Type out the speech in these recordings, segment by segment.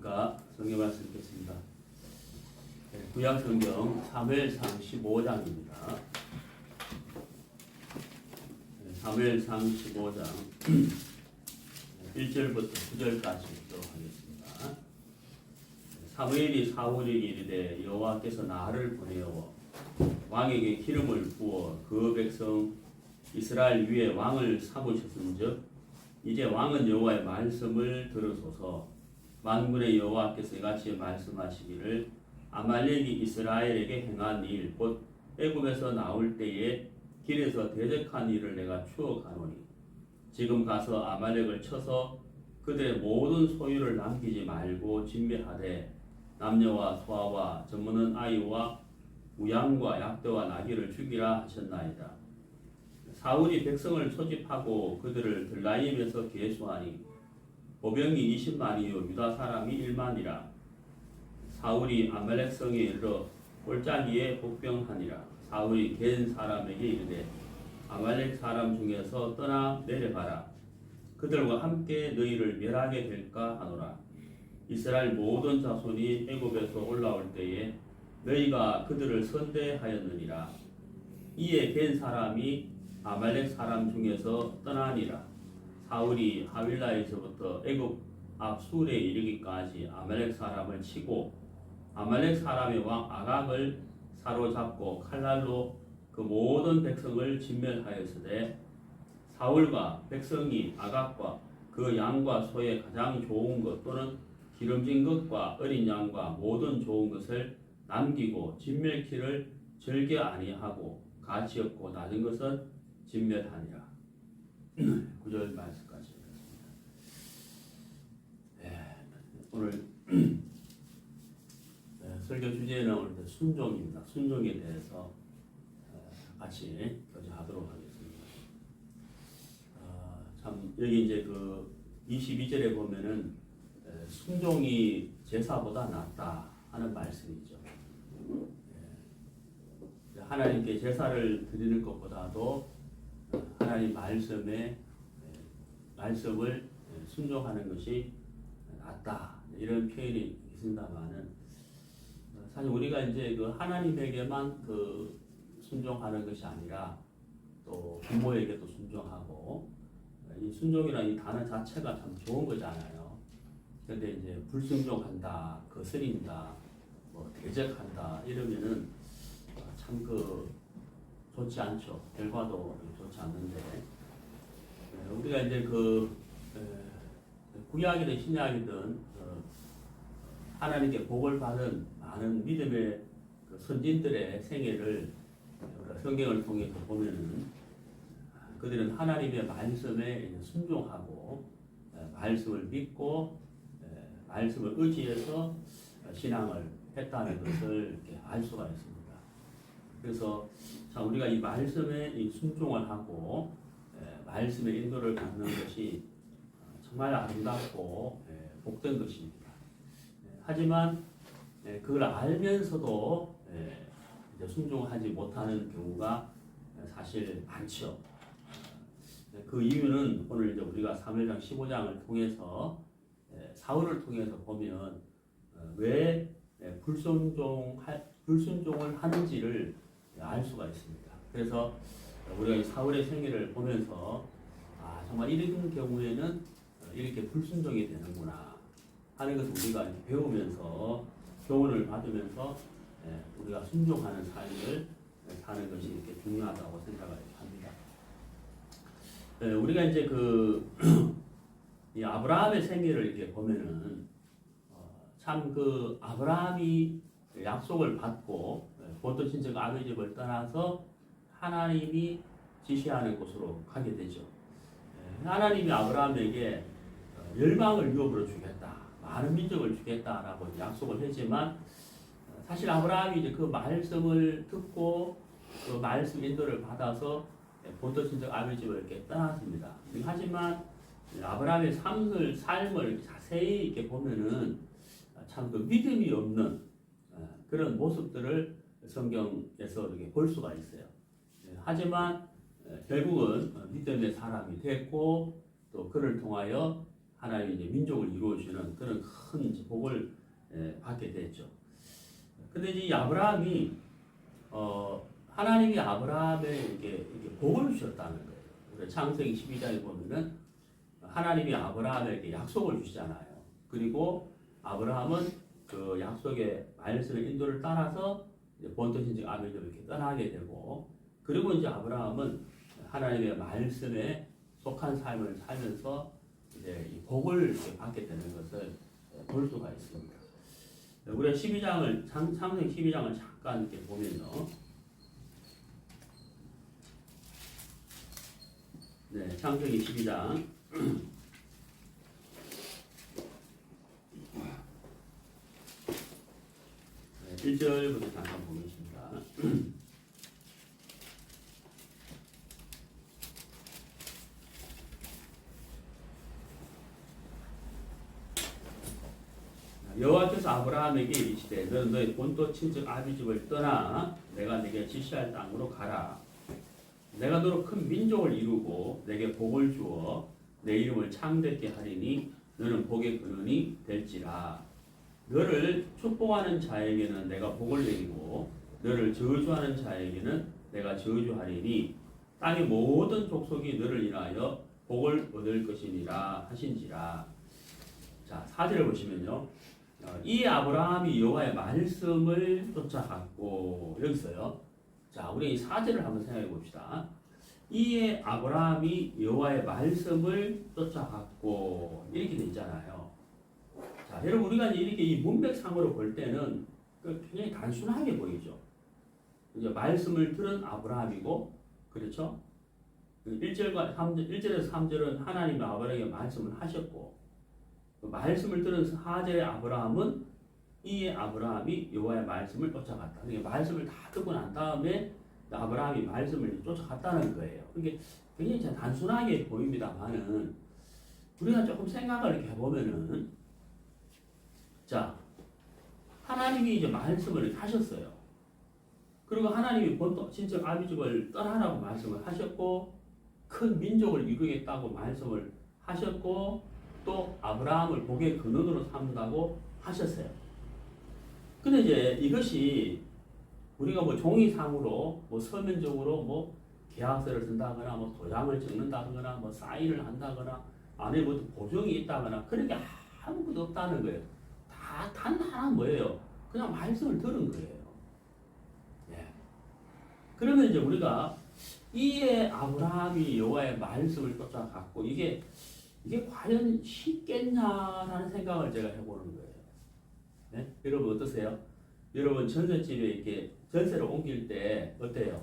안녕하십니까. 성경 말씀 읽겠습니다. 구약 성경 사무엘상 15장입니다. 사무엘상 15장 1절부터 9절까지 읽도록 하겠습니다. 사무엘이 사울에게 이르되 여호와께서 나를 보내어 왕에게 기름을 부어 그 백성 이스라엘 위에 왕을 삼으셨은즉 이제 왕은 여호와의 말씀을 들으소서. 만군의 여호와께서 이같이 말씀하시기를 아말렉이 이스라엘에게 행한 일 곧 애굽에서 나올 때에 길에서 대적한 일을 내가 추억하노니 지금 가서 아말렉을 쳐서 그들의 모든 소유를 남기지 말고 진멸하되 남녀와 소아와 젖먹는 아이와 우양과 약대와 나귀를 죽이라 하셨나이다. 사울이 백성을 소집하고 그들을 들라임에서 계수하니 보병이 20만이요 유다 사람이 1만이라. 사울이 아말렉 성에 이르러 골짜기에 복병하니라. 사울이 겐 사람에게 이르되 아말렉 사람 중에서 떠나 내려가라. 그들과 함께 너희를 멸하게 될까 하노라. 이스라엘 모든 자손이 애굽에서 올라올 때에 너희가 그들을 선대하였느니라. 이에 겐 사람이 아말렉 사람 중에서 떠나니라. 사울이 하윌라에서부터 애굽 앞 술에 이르기까지 아말렉 사람을 치고 아말렉 사람의 왕 아각을 사로잡고 칼날로 그 모든 백성을 진멸하였으되 사울과 백성이 아각과 그 양과 소의 가장 좋은 것 또는 기름진 것과 어린 양과 모든 좋은 것을 남기고 진멸키를 즐겨 아니하고 가치 없고 낮은 것은 진멸하니라. 9절 말씀까지 읽겠습니다. 오늘 설교 주제는 오늘 순종입니다. 순종에 대해서 같이 교제하도록 하겠습니다. 참 여기 이제 그 22절에 보면은 순종이 제사보다 낫다 하는 말씀이죠. 하나님께 제사를 드리는 것보다도 하나님 말씀을 순종하는 것이 낫다 이런 표현이 있습니다만은 사실 우리가 이제 그 하나님에게만 그 순종하는 것이 아니라 또 부모에게도 순종하고 이 순종이라는 이 단어 자체가 참 좋은 거잖아요. 그런데 이제 불순종한다, 거스린다, 뭐 대적한다 이러면은 참 그 좋지 않죠. 결과도 좋지 않는데 우리가 이제 그 구약이든 신약이든 하나님께 복을 받은 많은 믿음의 그 선진들의 생애를 성경을 통해서 보면은 그들은 하나님의 말씀에 순종하고 말씀을 믿고 말씀을 의지해서 신앙을 했다는 것을 이렇게 알 수가 있습니다. 그래서 참 우리가 이 말씀에 이 순종을 하고 말씀의 인도를 받는 것이 정말 아름답고 복된 것입니다. 하지만 그걸 알면서도 이제 순종하지 못하는 경우가 사실 많죠. 그 이유는 오늘 이제 우리가 사무엘상 15장을 통해서 사울을 통해서 보면 왜 불순종을 하는지를 알 수가 있습니다. 그래서 우리가 이 사울의 생애를 보면서 정말 이런 경우에는 이렇게 불순종이 되는구나 하는 것을 우리가 배우면서 교훈을 받으면서 우리가 순종하는 삶을 사는 것이 이렇게 중요하다고 생각을 합니다. 우리가 이제 이 아브라함의 생애를 이렇게 보면은 참 그 아브라함이 약속을 받고 본토 친척 아버지 집을 떠나서 하나님이 지시하는 곳으로 가게 되죠. 하나님이 아브라함에게 열방을 유업으로 주겠다, 많은 민족을 주겠다라고 약속을 했지만 사실 아브라함이 이제 그 말씀을 듣고 그 말씀 인도를 받아서 본토 친척 아버지 집을 이렇게 떠났습니다. 하지만 아브라함의 삶을 자세히 이렇게 보면은 참 그 믿음이 없는 그런 모습들을 성경에서 이렇게 볼 수가 있어요. 하지만 결국은 믿음의 사람이 됐고 또 그를 통하여 하나님의 이제 민족을 이루어주는 그런 큰 이제 복을 받게 됐죠. 근데 이제 이 아브라함이 하나님이 아브라함에게 복을 주셨다는 거예요. 우리 창세기 12장에 보면은 하나님이 아브라함에게 약속을 주시잖아요. 그리고 아브라함은 그 약속의 말씀의 인도를 따라서 본토 신적 아비집을 이렇게 떠나게 되고, 그리고 이제 아브라함은 하나님의 말씀에 속한 삶을 살면서 이제 이 복을 받게 되는 것을 볼 수가 있습니다. 우리가 12장을 창세기 12장을 잠깐 이렇게 보면요. 네, 창세기 12장 1절부터 잠깐 보겠습니다. 여호와께서 아브라함에게 이르시되 너는 너의 본토 친척 아비집을 떠나 내가 네게 지시할 땅으로 가라. 내가 너로 큰 민족을 이루고 내게 복을 주어 내 이름을 창대케 하리니 너는 복의 근원이 될지라. 너를 축복하는 자에게는 내가 복을 내리고 너를 저주하는 자에게는 내가 저주하리니 땅의 모든 족속이 너를 인하여 복을 얻을 것이니라 하신지라. 자, 4절을 보시면요. 이 아브라함이 여호와의 말씀을 쫓아갔고, 여기서요. 자, 우리 이 4절을 한번 생각해 봅시다. 이에 아브라함이 여호와의 말씀을 쫓아갔고, 이렇게 돼 있잖아요. 자, 여러분 우리가 이렇게 이 문맥상으로 볼 때는 굉장히 단순하게 보이죠. 이제 말씀을 들은 아브라함이고, 그렇죠? 1절과 3절, 1절에서 3절은 하나님이 아브라함에게 말씀을 하셨고, 말씀을 들은 4절의 아브라함은 이에 아브라함이 여호와의 말씀을 쫓아갔다. 그러니까 말씀을 다 듣고 난 다음에 아브라함이 말씀을 쫓아갔다는 거예요. 이게 굉장히 단순하게 보입니다만은 우리가 조금 생각을 이렇게 해보면은, 자, 하나님이 이제 말씀을 하셨어요. 그리고 하나님이 본토 친척 아비집을 떠나라고 말씀을 하셨고, 큰 민족을 이루겠다고 말씀을 하셨고, 또 아브라함을 복의 근원으로 삼는다고 하셨어요. 근데 이제 이것이 우리가 뭐 종이상으로 뭐 서면적으로 뭐 계약서를 쓴다거나 뭐 도장을 찍는다거나 뭐 사인을 한다거나 안에 뭐 보증이 있다거나 그런 게 아무것도 없다는 거예요. 다 단 하나 뭐예요? 그냥 말씀을 들은 거예요. 예. 그러면 이제 우리가 이에 아브라함이 여호와의 말씀을 쫓아갔고 이게 과연 쉽겠냐라는 생각을 제가 해보는 거예요. 네? 여러분 어떠세요? 여러분 전셋집에 이렇게 전세를 옮길 때 어때요?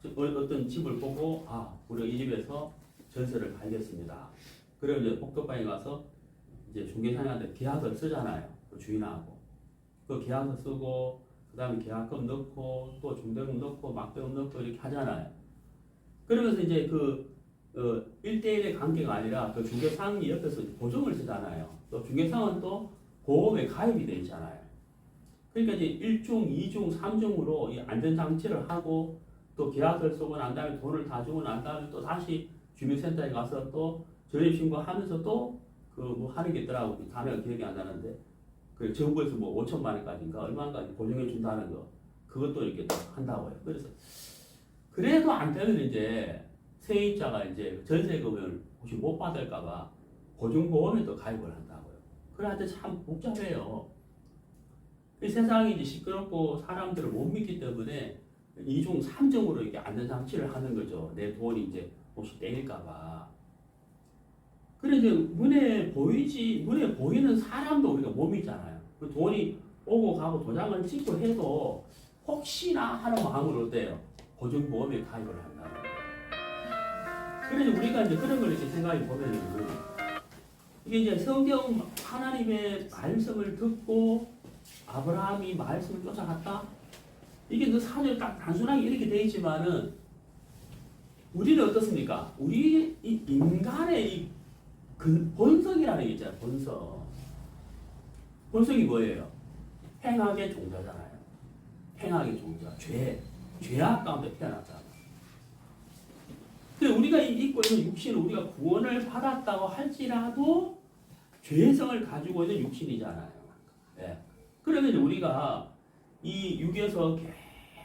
어떤 집을 보고 우리가 이 집에서 전세를 팔겠습니다. 그럼 이제 복도방에 가서 이제 중개사한테 계약서를 쓰잖아요. 그 주인하고 그 계약서 쓰고 그 다음에 계약금 넣고 또 중대금 넣고 막대금 넣고 이렇게 하잖아요. 그러면서 이제 1대1의 관계가 아니라 그 중개상이 옆에서 보증을 쓰잖아요. 또 중개상은 또 보험에 가입이 되어 있잖아요. 그러니까 이제 1중, 2중, 3중으로 이 안전장치를 하고 또 계약서를 쓰고 난 다음에 돈을 다 주고 난 다음에 또 다시 주민센터에 가서 또 전입신고하면서 또 뭐 하는 게 있더라고. 그 단어가 기억이 안 나는데 그 정부에서 뭐 5천만 원까지인가 얼마까지 보증해 준다는 거 그것도 이렇게 또 한다고요. 그래도 안 되면 이제 세입자가 이제 전세금을 혹시 못 받을까봐 보증보험에 또 가입을 한다고요. 그래한테 참 복잡해요. 이 세상이 이제 시끄럽고 사람들을 못 믿기 때문에 2중, 3중으로 이렇게 안전장치를 하는 거죠. 내 돈이 이제 혹시 떼일까봐. 그래 이제 눈에 보이는 사람도 우리가 못 믿잖아요. 그 돈이 오고 가고 도장을 찍고 해도 혹시나 하는 마음으로 어때요? 보증보험에 가입을 한다는 거예요. 그래서 우리가 이제 그런 걸 이렇게 생각해 보면은 이게 이제 성경 하나님의 말씀을 듣고 아브라함이 말씀을 쫓아갔다. 이게 그 사실 딱 단순하게 이렇게 돼 있지만은 우리는 어떻습니까? 우리 이 인간의 본성이라는 게 있잖아요. 본성이 뭐예요? 행악의 종자잖아요. 행악의 종자, 죄악 가운데 태어났잖아요. 근데 우리가 입고 있는 육신은 우리가 구원을 받았다고 할지라도 죄성을 가지고 있는 육신이잖아요. 예. 그러면 이제 우리가 이 육에서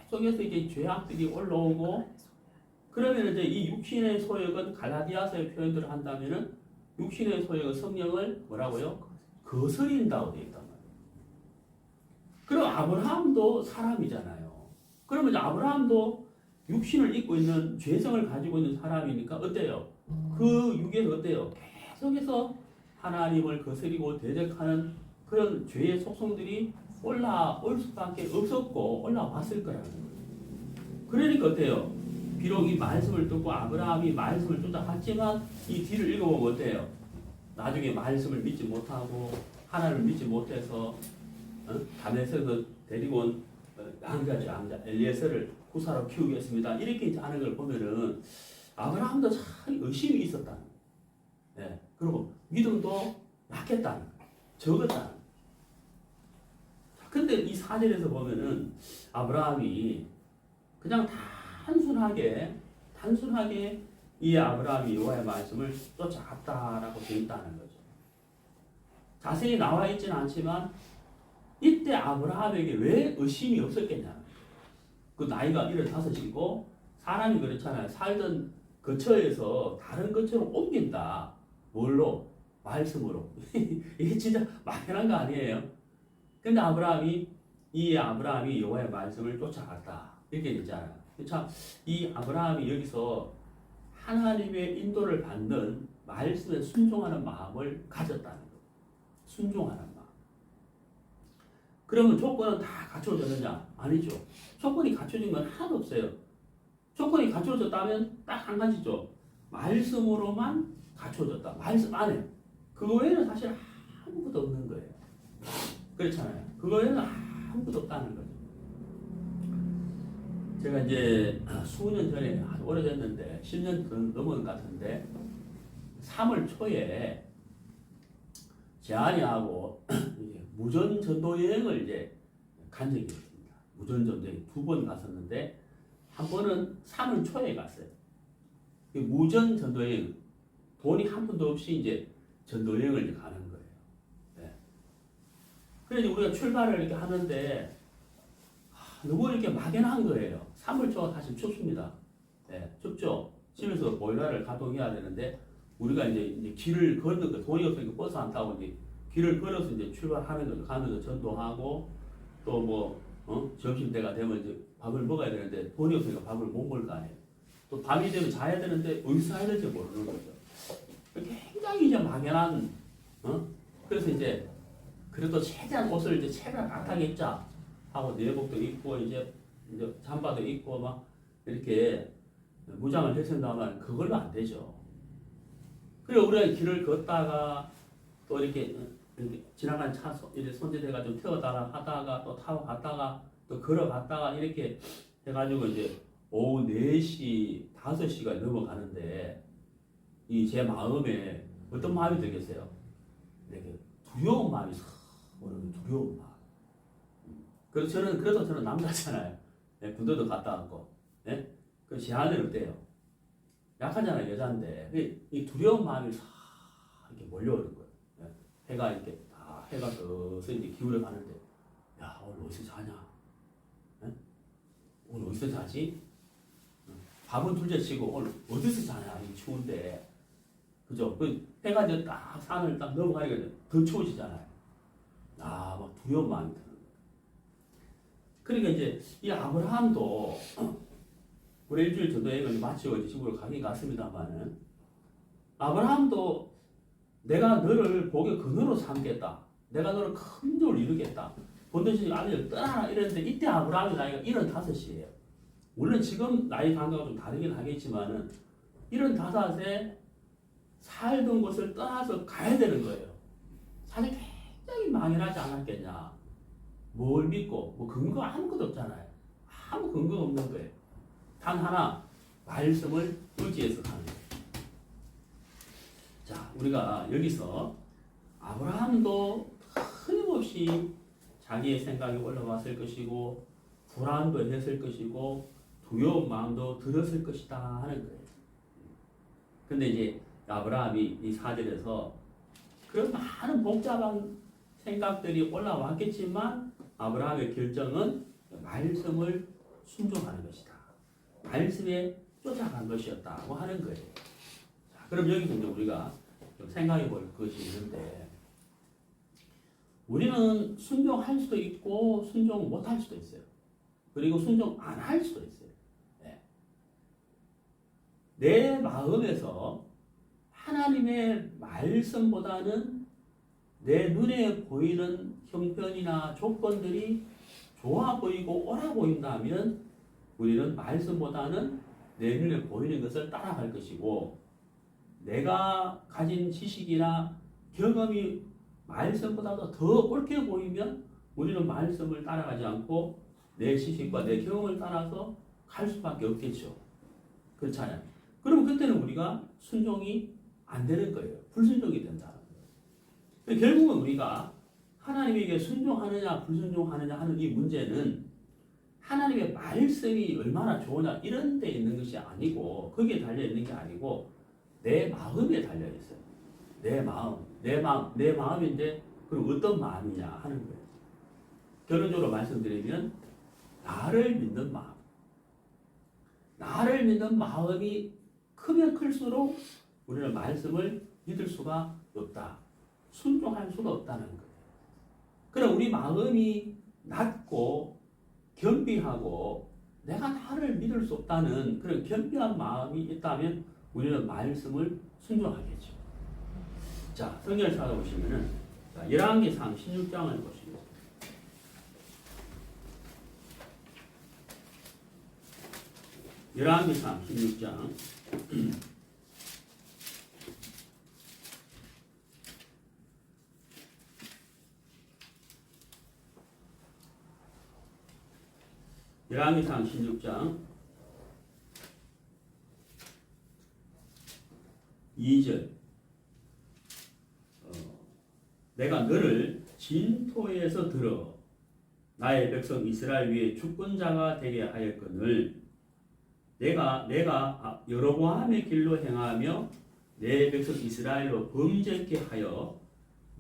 계속해서 이제 죄악들이 올라오고, 그러면 이제 이 육신의 소욕은 갈라디아서의 표현들을 한다면은 육신의 소욕은 성령을 뭐라고요? 거스린다고 되어 있단 말이에요. 그럼 아브라함도 사람이잖아요. 그러면 이제 아브라함도 육신을 입고 있는 죄성을 가지고 있는 사람이니까 어때요? 그 육에서 어때요? 계속해서 하나님을 거스리고 대적하는 그런 죄의 속성들이 올라올 수밖에 없었고 올라왔을 거라는 거예요. 그러니까 어때요? 비록 이 말씀을 듣고 아브라함이 말씀을 쫓아갔지만 이 뒤를 읽어보면 어때요? 나중에 말씀을 믿지 못하고 하나님을 믿지 못해서 다메섹에서 데리고 온 양자 엘리에셀을 후사로 키우겠습니다. 이렇게 이제 하는 걸 보면은 아브라함도 참 의심이 있었다는 거예요. 예. 그리고 믿음도 약했다는 거예요. 적었다는 거예요. 근데 이 사절에서 보면은 아브라함이 그냥 단순하게 이 아브라함이 여호와의 말씀을 쫓아갔다라고 되어 있다는 거죠. 자세히 나와 있지는 않지만 이때 아브라함에게 왜 의심이 없었겠냐. 그 나이가 75이고 사람이 그렇잖아요. 살던 거처에서 다른 거처로 옮긴다. 뭘로? 말씀으로. 이게 진짜 막연한 거 아니에요? 근데 아브라함이 여호와의 말씀을 쫓아갔다. 이렇게 되잖아요. 참, 이 아브라함이 여기서 하나님의 인도를 받는 말씀에 순종하는 마음을 가졌다는 거예요. 순종하는 마음. 그러면 조건은 다 갖춰졌느냐? 아니죠. 조건이 갖춰진 건 하나도 없어요. 조건이 갖춰졌다면 딱 한 가지죠. 말씀으로만 갖춰졌다. 말씀 안에. 그거 외에는 사실 아무것도 없는 거예요. 그렇잖아요. 그거 외에는 아무것도 없다는 거죠. 제가 이제 수년 전에 아주 오래됐는데 10년 넘은 것 같은데 3월 초에 제안이하고 무전 전도 여행을 이제 간 적이 있습니다. 무전 전도 여행 2번 갔었는데 한 번은 3월 초에 갔어요. 무전 전도 여행 돈이 한 푼도 없이 이제 전도 여행을 이제 가는 거예요. 네. 그래서 우리가 출발을 이렇게 하는데 너무 이렇게 막연한 거예요. 3월 초가 사실 춥습니다. 네, 춥죠. 집에서 보일러를 가동해야 되는데 우리가 이제 길을 걷는 거 돈이 없으니까 버스 안 타고 이제 길을 걸어서 이제 출발하는 거죠. 가면서 전도하고 또 뭐 점심 때가 되면 이제 밥을 먹어야 되는데 돈이 없으니까 밥을 못 먹을 거 아니에요. 또 밤이 되면 자야 되는데 어디서 자야 될지 모르는 거죠. 굉장히 이제 막연한 그래서 이제 그래도 최대한 옷을 이제 최대한 깍하게 입자 하고 내복도 입고 이제 잠바도 입고 막 이렇게 무장을 했습니다만 그걸로 안 되죠. 그리고 우리가 길을 걷다가 또 이렇게 지나간 차 이제 손질해가지고 태워다가 하다가 또 타고 갔다가 또 걸어갔다가 이렇게 해가지고 이제 오후 4시, 5시가 넘어가는데 이 제 마음에 어떤 마음이 들겠어요? 이렇게 두려운 마음이 싹 오는 두려운 마음. 그래도 저는 남자잖아요. 네, 군대도 갔다 왔고, 네? 그 제안은 어때요? 약하잖아요, 여자인데. 이 두려운 마음이 싹 이렇게 몰려오는 거예요. 네? 해가 이렇게 해가 서서히 이제 기울어 가는데, 야, 오늘 어디서 자냐? 네? 오늘 어디서 자지? 밥은 둘째 치고 오늘 어디서 자냐? 이 추운데. 그죠? 그 해가 이제 딱 산을 딱 넘어가니까 더 추워지잖아요. 막 두려운 마음이 드는 거예요. 그러니까 이제 이 아브라함도 우리 일주일 전도 여행을 마치고 이제 집으로 가긴 갔습니다만은 아브라함도 내가 너를 복의 근원으로 삼겠다. 내가 너를 큰 민족을 이루겠다. 본토시 아들을 떠나라 이랬는데 이때 아브라함의 나이가 75이에요. 물론 지금 나이 감각은 좀 다르긴 하겠지만은 75에 살던 곳을 떠나서 가야 되는 거예요. 사실 굉장히 망연하지 않았겠냐. 뭘 믿고 뭐 근거 아무것도 없잖아요. 아무 근거가 없는 거예요. 단 하나 말씀을 의지해서 가는 거예요. 자, 우리가 여기서 아브라함도 끊임없이 자기의 생각이 올라왔을 것이고 불안도 했을 것이고 두려운 마음도 들었을 것이다 하는 거예요. 근데 이제 아브라함이 이 4절에서 그런 많은 복잡한 생각들이 올라왔겠지만 아브라함의 결정은 말씀을 순종하는 것이다. 말씀에 쫓아간 것이었다고 하는 거예요. 자, 그럼 여기서 이제 우리가 좀 생각해 볼 것이 있는데, 우리는 순종할 수도 있고 순종 못할 수도 있어요. 그리고 순종 안 할 수도 있어요. 네. 내 마음에서 하나님의 말씀보다는 내 눈에 보이는 형편이나 조건들이 좋아 보이고 옳아 보인다면 우리는 말씀보다는 내 눈에 보이는 것을 따라갈 것이고, 내가 가진 지식이나 경험이 말씀보다도 더 옳게 보이면 우리는 말씀을 따라가지 않고 내 지식과 내 경험을 따라서 갈 수밖에 없겠죠. 그렇잖아요. 그럼 그때는 우리가 순종이 안 되는 거예요. 불순종이 된다는 거예요. 결국은 우리가 하나님에게 순종하느냐 불순종하느냐 하는 이 문제는 하나님의 말씀이 얼마나 좋으냐 이런 데 있는 것이 아니고, 거기에 달려 있는 게 아니고 내 마음에 달려 있어요. 내 마음인데 그럼 어떤 마음이냐 하는 거예요. 결론적으로 말씀드리면 나를 믿는 마음. 나를 믿는 마음이 크면 클수록 우리는 말씀을 믿을 수가 없다. 순종할 수가 없다는 거예요. 그럼 우리 마음이 낮고 겸비하고 내가 나를 믿을 수 없다는 그런 겸비한 마음이 있다면 우리는 말씀을 순종하겠죠. 자, 성경을 찾아보시면은 열왕기상 16장을 보시겠습니다. 열왕기상 16장 열왕기상 16장 2절 내가 너를 진토에서 들어 나의 백성 이스라엘 위에 주권자가 되게 하였거늘 내가 여로보암의 길로 행하며 내 백성 이스라엘로 범죄케 하여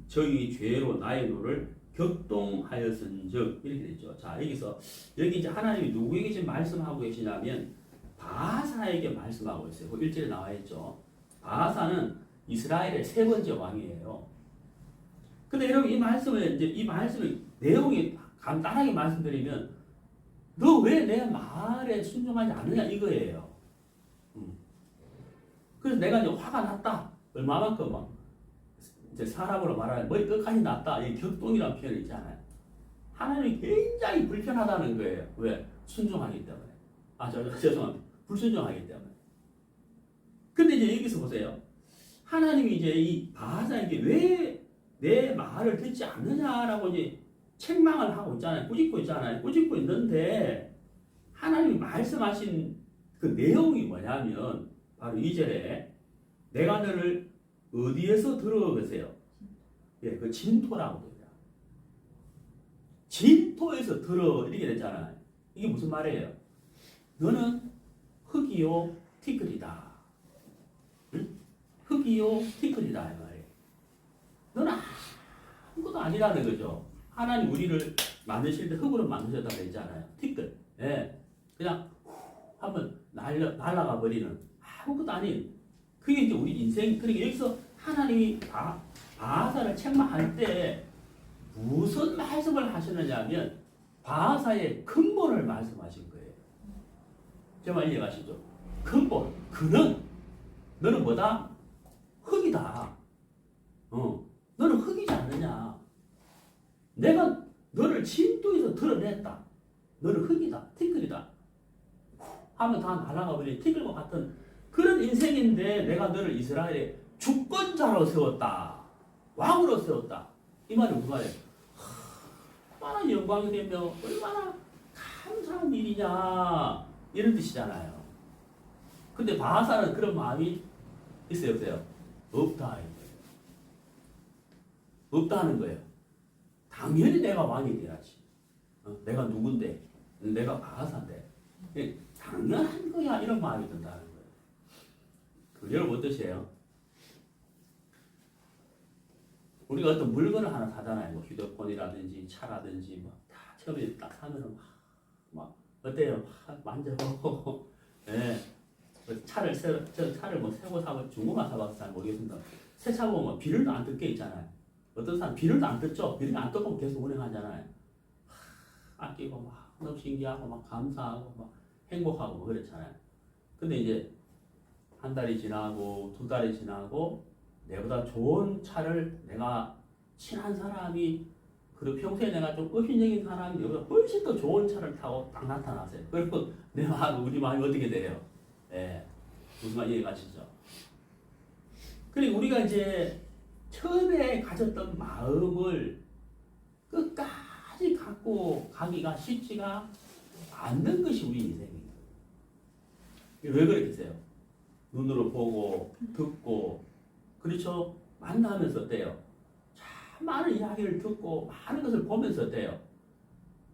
저희 죄로 나의 노를 격동하였은즉 이렇게 됐죠. 자, 여기 이제 하나님이 누구에게 지금 말씀하고 계시냐면 바하사에게 말씀하고 있어요. 그 1절에 나와 있죠. 바하사는 이스라엘의 세 번째 왕이에요. 근데 여러분 이 말씀의 내용이 간단하게 말씀드리면 너 왜 내 말에 순종하지 않느냐 이거예요. 그래서 내가 이제 화가 났다. 얼마만큼 막 이제 사람으로 말하면 머리 끝까지 났다. 이 격동이라는 표현이 있잖아요. 하나님이 굉장히 불편하다는 거예요. 왜? 순종하기 때문에. 죄송합니다. 불순종하기 때문에. 근데 이제 여기서 보세요. 하나님이 이제 이 바하사에게 왜 내 말을 듣지 않느냐라고 이제 책망을 하고 있잖아요. 꾸짖고 있잖아요. 꾸짖고 있는데 하나님이 말씀하신 그 내용이 뭐냐면 바로 2절에 내가 너를 어디에서 들어보세요? 예, 그 진토라고 돼요. 진토에서 들어 이렇게 됐잖아요. 이게 무슨 말이에요? 너는 흙이요 티끌이다. 응? 흙이요 티끌이다 이 말이에요. 너는 아무것도 아니라는 거죠. 하나님 우리를 만드실 때 흙으로 만드셨다고 했잖아요. 티끌. 예, 그냥 한번 날아가 버리는 아무것도 아닌. 그게 이제 우리 인생. 그러니까 여기서 하나님이 바하사를 책망할 때 무슨 말씀을 하시느냐면 바하사의 근본을 말씀하신 거예요. 제 말 이해가시죠? 근본. 너는 뭐다? 흙이다. 너는 흙이지 않느냐. 내가 너를 진토에서 드러냈다. 너는 흙이다. 티끌이다. 하면 다 날아가 버린 티끌과 같은 그런 인생인데 내가 너를 이스라엘의 주권자로 세웠다. 왕으로 세웠다. 이 말이 무슨 말이에요? 얼마나 영광이 되며 얼마나 감사한 일이냐 이런 뜻이잖아요. 근데 바하사는 그런 마음이 있어요 없어요? 없다. 없다는 거예요. 당연히 내가 왕이 돼야지. 내가 누군데? 내가 바하사인데. 당연한 거야 이런 마음이 든다는 거예요. 여러분 어떠세요? 우리가 어떤 물건을 하나 사잖아요. 뭐 휴대폰이라든지 차라든지 뭐 다 처음에 딱 사면은 막 어때요? 막 만져보고 예. 저는 차를 뭐 새거 사고 중고만 사봐서 잘 모르겠습니다. 새 차 보면 뭐 비닐도 안 뜯게 있잖아요. 어떤 사람 비닐도 안 뜯죠? 비닐 안 뜯고 계속 운행하잖아요. 아끼고 막 너무 신기하고 막 감사하고 막 행복하고 뭐 그렇잖아요. 근데 이제 한 달이 지나고 두 달이 지나고 내보다 좋은 차를 내가 친한 사람이 그리고 평소에 내가 좀 업신여긴 사람이 내보다 훨씬 더 좋은 차를 타고 딱 나타나세요. 그리고 우리 마음이 어떻게 돼요? 예, 무슨 말 이해가시죠? 그리고 우리가 이제 처음에 가졌던 마음을 끝까지 갖고 가기가 쉽지가 않는 것이 우리 인생입니다. 왜 그렇겠어요? 눈으로 보고 듣고 그렇죠? 만나면서 어때요? 참 많은 이야기를 듣고 많은 것을 보면서 어때요?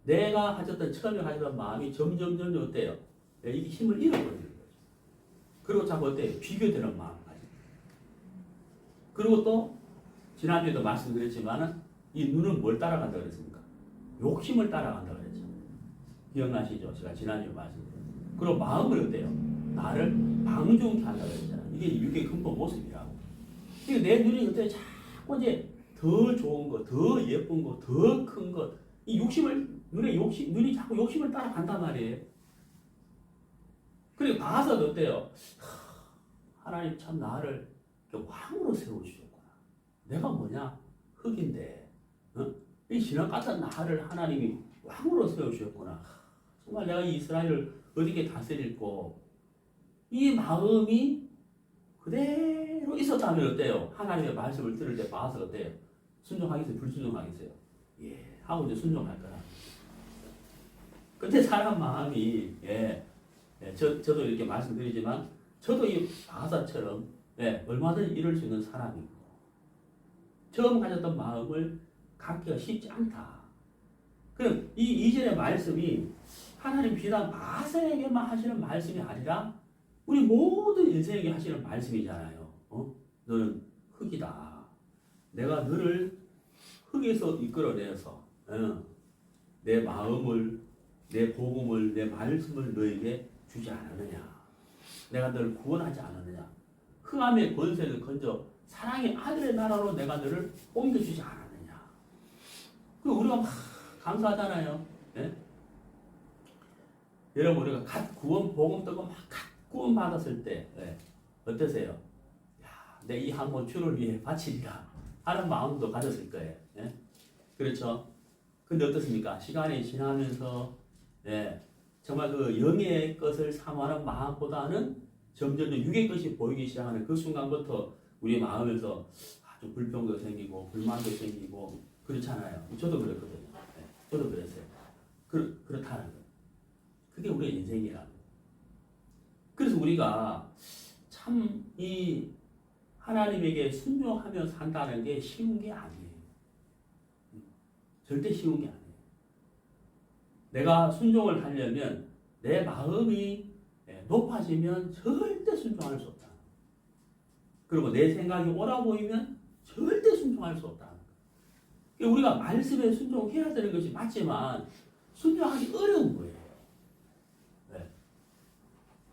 내가 가졌던 처음에 가졌던 마음이 점점 어때요? 이게 힘을 잃어버리는 거죠. 그리고 자꾸 어때요? 비교되는 마음을 가지고. 그리고 또 지난주에도 말씀드렸지만은 이 눈은 뭘 따라간다 그랬습니까? 욕심을 따라간다 그랬죠. 기억나시죠? 제가 지난주에 말씀드렸죠. 그리고 마음을 어때요? 나를 방종케 한다 그랬잖아요. 이게 육의 근본 모습이라고. 그러니까 내 눈이 어때요? 자꾸 이제 더 좋은 거, 더 예쁜 거, 더 큰 것, 이 욕심을 눈이 자꾸 욕심을 따라간단 말이에요. 그리고 봐서 어때요? 하나님 참 나를 왕으로 세우시겠구나. 내가 뭐냐? 흙인데, 이 신랑 같은 나를 하나님이 왕으로 세우셨구나. 정말 내가 이 이스라엘을 어떻게 다스릴고, 이 마음이 그대로 있었다면 어때요? 하나님의 말씀을 들을 때 봐서 어때요? 순종하겠어요? 불순종하겠어요? 예, 하고 이제 순종할 거라. 근데 사람 마음이, 저도 이렇게 말씀드리지만, 저도 이 바사처럼, 얼마든지 이룰 수 있는 사람이고, 처음 가졌던 마음을 갖기가 쉽지 않다. 그럼 이 2절의 말씀이 하나님 비단 바사에게만 하시는 말씀이 아니라, 우리 모든 인생에게 하시는 말씀이잖아요. 너는 흙이다. 내가 너를 흙에서 이끌어내서 내 마음을, 내 복음을, 내 말씀을 너에게 주지 않았느냐. 내가 너를 구원하지 않았느냐. 흑암의 권세를 건져 사랑의 아들의 나라로 내가 너를 옮겨주지 않았느냐. 그 우리가 막 감사하잖아요. 네? 여러분 우리가 갓 구원 복음 듣고 막 구원 받았을 때 어떠세요? 야, 내 이 한 번 주를 위해 바치리라 하는 마음도 가졌을 거예요. 그렇죠? 근데 어떻습니까? 시간이 지나면서 정말 그 영의 것을 사모하는 마음보다는 점점 육의 것이 보이기 시작하는 그 순간부터 우리 마음에서 아주 불평도 생기고 불만도 생기고 그렇잖아요. 저도 그랬거든요. 저도 그랬어요. 그렇다는 거예요. 그게 우리의 인생이라는 거예요. 그래서 우리가 참 이 하나님에게 순종하며 산다는 게 쉬운 게 아니에요. 절대 쉬운 게 아니에요. 내가 순종을 하려면 내 마음이 높아지면 절대 순종할 수 없다. 그리고 내 생각이 옳아 보이면 절대 순종할 수 없다. 우리가 말씀에 순종해야 되는 것이 맞지만 순종하기 어려운 거예요.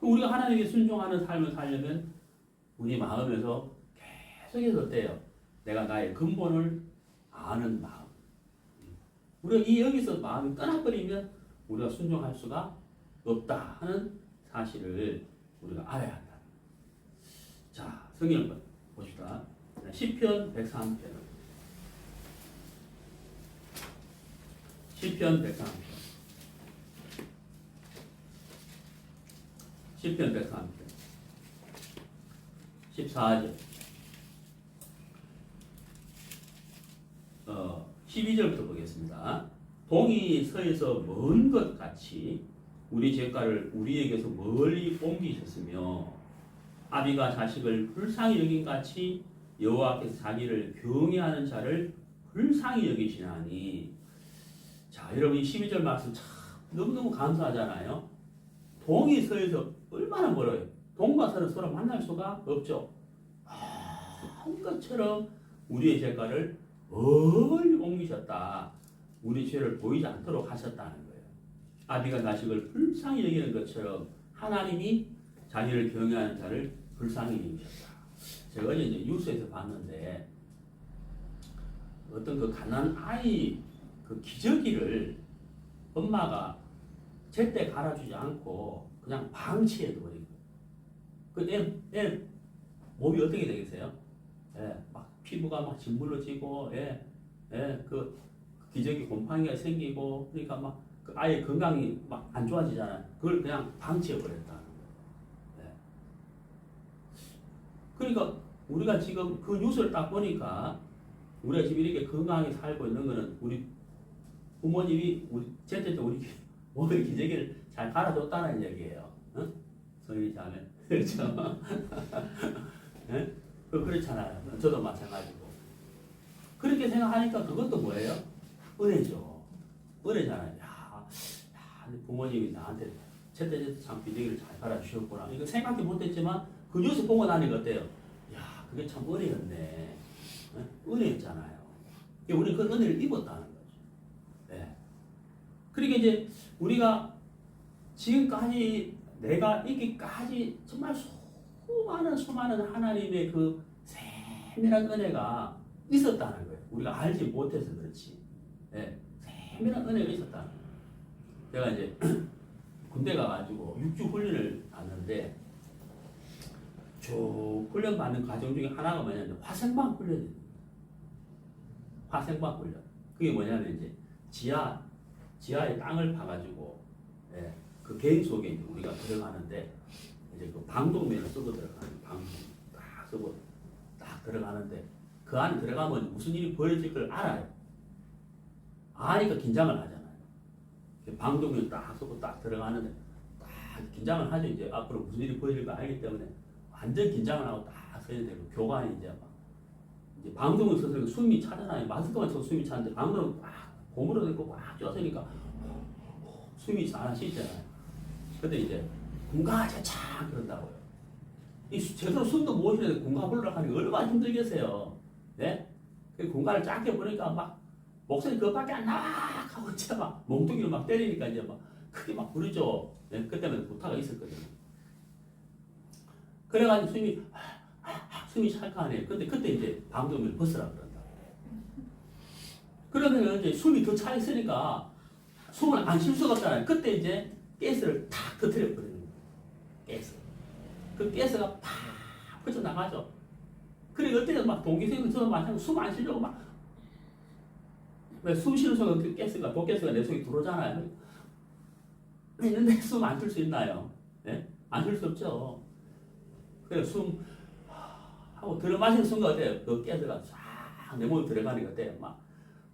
우리가 하나님께 순종하는 삶을 살려면 우리 마음에서 계속해서 어때요? 내가 나의 근본을 아는 마음. 우리가 여기서 마음이 떠나버리면 우리가 순종할 수가 없다 하는 사실을 우리가 알아야 한다. 자, 성경 한번 봅시다. 시편 103편. 시편 103편. 시편 103편. 14절. 12절부터 보겠습니다. 동이 서에서 먼 것 같이 우리 죄가를 우리에게서 멀리 옮기셨으며 아비가 자식을 불쌍히 여긴 같이 여호와께서 자기를 경외하는 자를 불쌍히 여기시나니. 자, 여러분 이 12절 말씀 참 너무너무 감사하잖아요. 동이 서에서 얼마나 멀어요. 동과 서는 서로 만날 수가 없죠. 한 것처럼 우리의 죄가를 멀리 옮기셨다. 우리 죄를 보이지 않도록 하셨다는 거예요. 아비가 자식을 불쌍히 여기는 것처럼 하나님이 자기를 경외하는 자를 불쌍히 여기셨다. 제가 어제 이제 뉴스에서 봤는데 어떤 그 가난한 아이 그 기저귀를 엄마가 제때 갈아주지 않고 그냥 방치해둬버린 거예요. 애 몸이 어떻게 되겠어요? 예, 막 피부가 막 짓물러지고, 그 기저귀 곰팡이가 생기고, 그러니까 막 그 아이 건강이 막 안 좋아지잖아요. 그걸 그냥 방치해버렸다는 거예요. 예. 그러니까 우리가 지금 그 뉴스를 딱 보니까 우리가 지금 이렇게 건강하게 살고 있는 거는 우리 부모님이 제때 우리 몸에 기저귀를 잘 갈아줬다는 얘기예요. 응? 성인이 자매. 그렇죠? 네? 그렇잖아요. 저도 마찬가지고. 그렇게 생각하니까 그것도 뭐예요? 은혜죠. 은혜잖아요. 야, 부모님이 나한테 제때 참 기저귀를 잘 갈아주셨구나. 이거 생각도 못했지만 그 뉴스 보고 나니까 어때요? 야, 그게 참 은혜였네. 네? 은혜였잖아요. 우리 그 은혜를 입었다는 거죠. 네. 그러니까 이제 우리가 지금까지 내가 있기까지 정말 수많은 하나님의 그 세밀한 은혜가 있었다는 거예요. 우리가 알지 못해서 그렇지. 네. 세밀한 은혜가 있었다는 거예요. 제가 이제 군대 가가지고 6주 훈련을 받는데 쭉 훈련 받는 과정 중에 하나가 뭐냐면 화생방 훈련이에요. 화생방 훈련. 그게 뭐냐면 이제 지하에 땅을 파가지고 그 개인 속에 이제 우리가 들어가는데 이제 그 방독면을 쓰고 들어가는 방독 딱 쓰고 딱 들어가는데 그 안에 들어가면 무슨 일이 벌어질 걸 알아요. 아니까 긴장을 하잖아요. 방독면 딱 쓰고 딱 들어가는데 딱 긴장을 하죠. 이제 앞으로 무슨 일이 벌어질 걸 알기 때문에 완전 긴장을 하고 딱 서야 되고 교관이 이제 막 이제 방독면 써서 숨이 차잖아요. 마스크만 써서 숨이 차는데 방독면 꽉 고무로 되고 꽉 쪄서니까 숨이 잘 안 쉬잖아요. 근데 이제 군가자창 그런다고요. 제대로 숨도 못 쉬는데 군가 올라가니 얼마나 힘들겠어요. 네? 그 군가를 짧게 보니까 막 목소리 그것밖에 안 나와 하고 진짜 막 몽둥이로 막 때리니까 이제 막 크게 막 부르죠. 네? 그때는 부타가 있었거든요. 그래가지고 숨이 찰칵하네요. 근데 그때 이제 방독면을 벗으라 그런다고. 그러면 이제 숨이 더 차 있으니까 숨을 안 쉴 수가 없잖아요. 그때 이제 가스를 탁 터뜨려 버리는 거예요. 가스. 그 가스가 팍 퍼져 나가죠. 그리고 어때요? 막 동기생은 저는 마찬가지로 숨 안 쉬려고 막 왜 숨 쉬는 순간 그 가스가 독가스가 내 속에 들어오잖아요. 있는데 숨 안 쉴 수 있나요? 네? 안 쉴 수 없죠. 그래서 숨 하고 들어 마시는 순간 어때요? 그 가스가 쫙 내 몸에 들어가니까 어때요? 막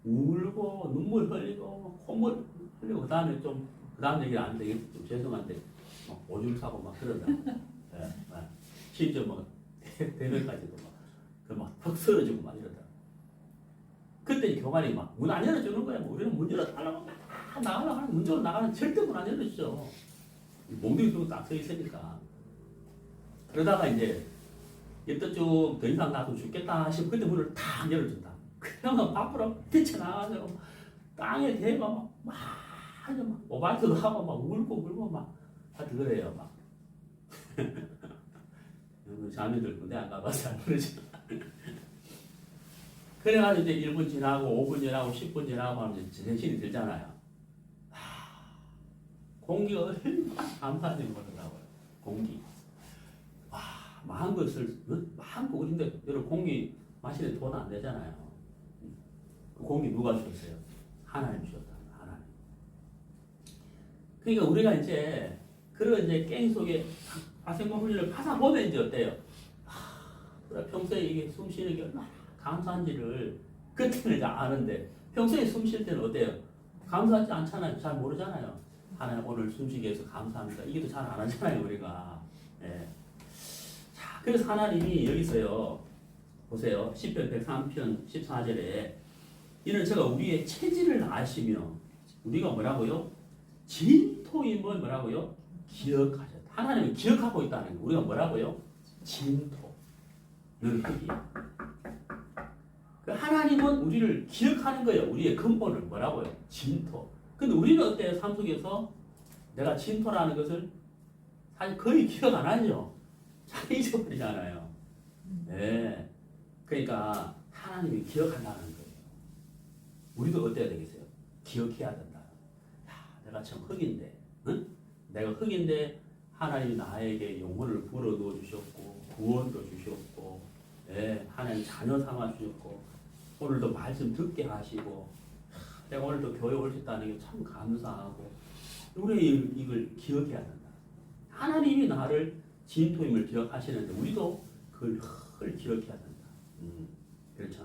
울고 눈물 흘리고 콧물 흘리고 그 다음 얘기는 안 되겠, 좀 죄송한데 막 오줌 싸고 막 그런다. 예, 심지어 뭐 대면까지도 막그막턱 쓰러지고 막 이러다. 그때 교관이 막 문 안 열어주는 거야. 뭐 우리는 문 열어달라고 막 나가려고 하는 문 열어 나가는 절대 문 안 열어주죠. 몽둥이 들고 딱 서 있으니까. 그러다가 이제 이때 좀 더 이상 나도 죽겠다 싶으면 그때 문을 탁 열어준다. 그러면 앞으로 뛰쳐나가서 땅에 대고 막 오바이트도 하고 막 울고 막 하여튼 그래요 막. 자매들 군대 안 가봐서 안 그러죠. 그래가지고 이제 1분 지나고 5분 지나고 10분 지나고 하면 이제 정신이 들잖아요. 공기가 얼마나 감사한지 모르더라고요. 공기. 마한 것을 마한 거 어딘데 여러분 공기 마시는 돈 안 되잖아요. 그 공기 누가 주셨어요? 하나님 주셨다. 하나님. 그러니까 우리가 이제 그런 이제 게임 속에 화생방 훈련을 파사 보면 이제 어때요? 그래 평소에 이게 숨 쉬는 게 얼마나 감사한지를 그때는 이제 아는데 평소에 숨 쉴 때는 어때요? 감사하지 않잖아요. 잘 모르잖아요. 하나님 오늘 숨쉬게 해서 감사합니다. 이게도 잘 안 하잖아요 우리가. 예. 자, 그래서 하나님이 여기서요 보세요. 10편 103편 14절에 이는 제가 우리의 체질을 아시며 우리가 뭐라고요? 진토임을 뭐라고요? 기억하셨다. 하나님은 기억하고 있다는 거. 우리가 뭐라고요? 진토. 늘 흙이. 그 하나님은 우리를 기억하는 거예요. 우리의 근본을 뭐라고요? 진토. 근데 우리는 어때요? 삶 속에서 내가 진토라는 것을 사실 거의 기억 안 하죠. 잘 잊어버리잖아요. 네. 그러니까 하나님이 기억한다는 거예요. 우리도 어때야 되겠어요? 기억해야 된다. 야, 내가 참 흙인데, 응? 내가 흙인데 하나님이 나에게 영혼을 불어 넣어 주셨고 구원도 주셨고, 예, 하나님 자녀 삼아 주셨고, 오늘도 말씀 듣게 하시고, 내가 오늘도 교회 올 수 있다는 게 참 감사하고, 우리 이걸 기억해야 된다. 하나님이 나를 진토임을 기억하시는데 우리도 그걸 기억해야 된다. 그렇죠.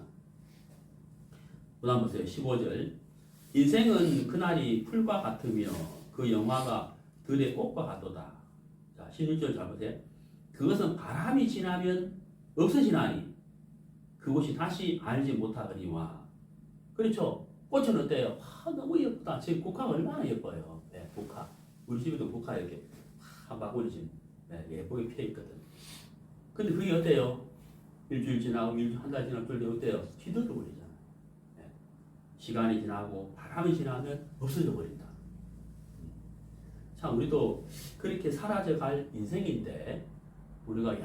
그 다음 보세요. 15절. 인생은 그날이 풀과 같으며 그 영화가 들의 꽃과 같도다. 자, 16절 잘 보세요. 그것은 바람이 지나면 없어지나니 그곳이 다시 알지 못하거니와. 그렇죠. 꽃은 어때요? 너무 예쁘다. 지금 국화가 얼마나 예뻐요. 네, 국화. 우리 집에도 국화 이렇게 한바구니 지금 예쁘게 피어 있거든. 근데 그게 어때요? 일주일 지나고 한 달 지나고 그럴 때 어때요? 뒤들어 버리잖아. 네. 시간이 지나고 바람이 지나면 없어져 버린다. 참 우리도 그렇게 사라져 갈 인생인데 우리가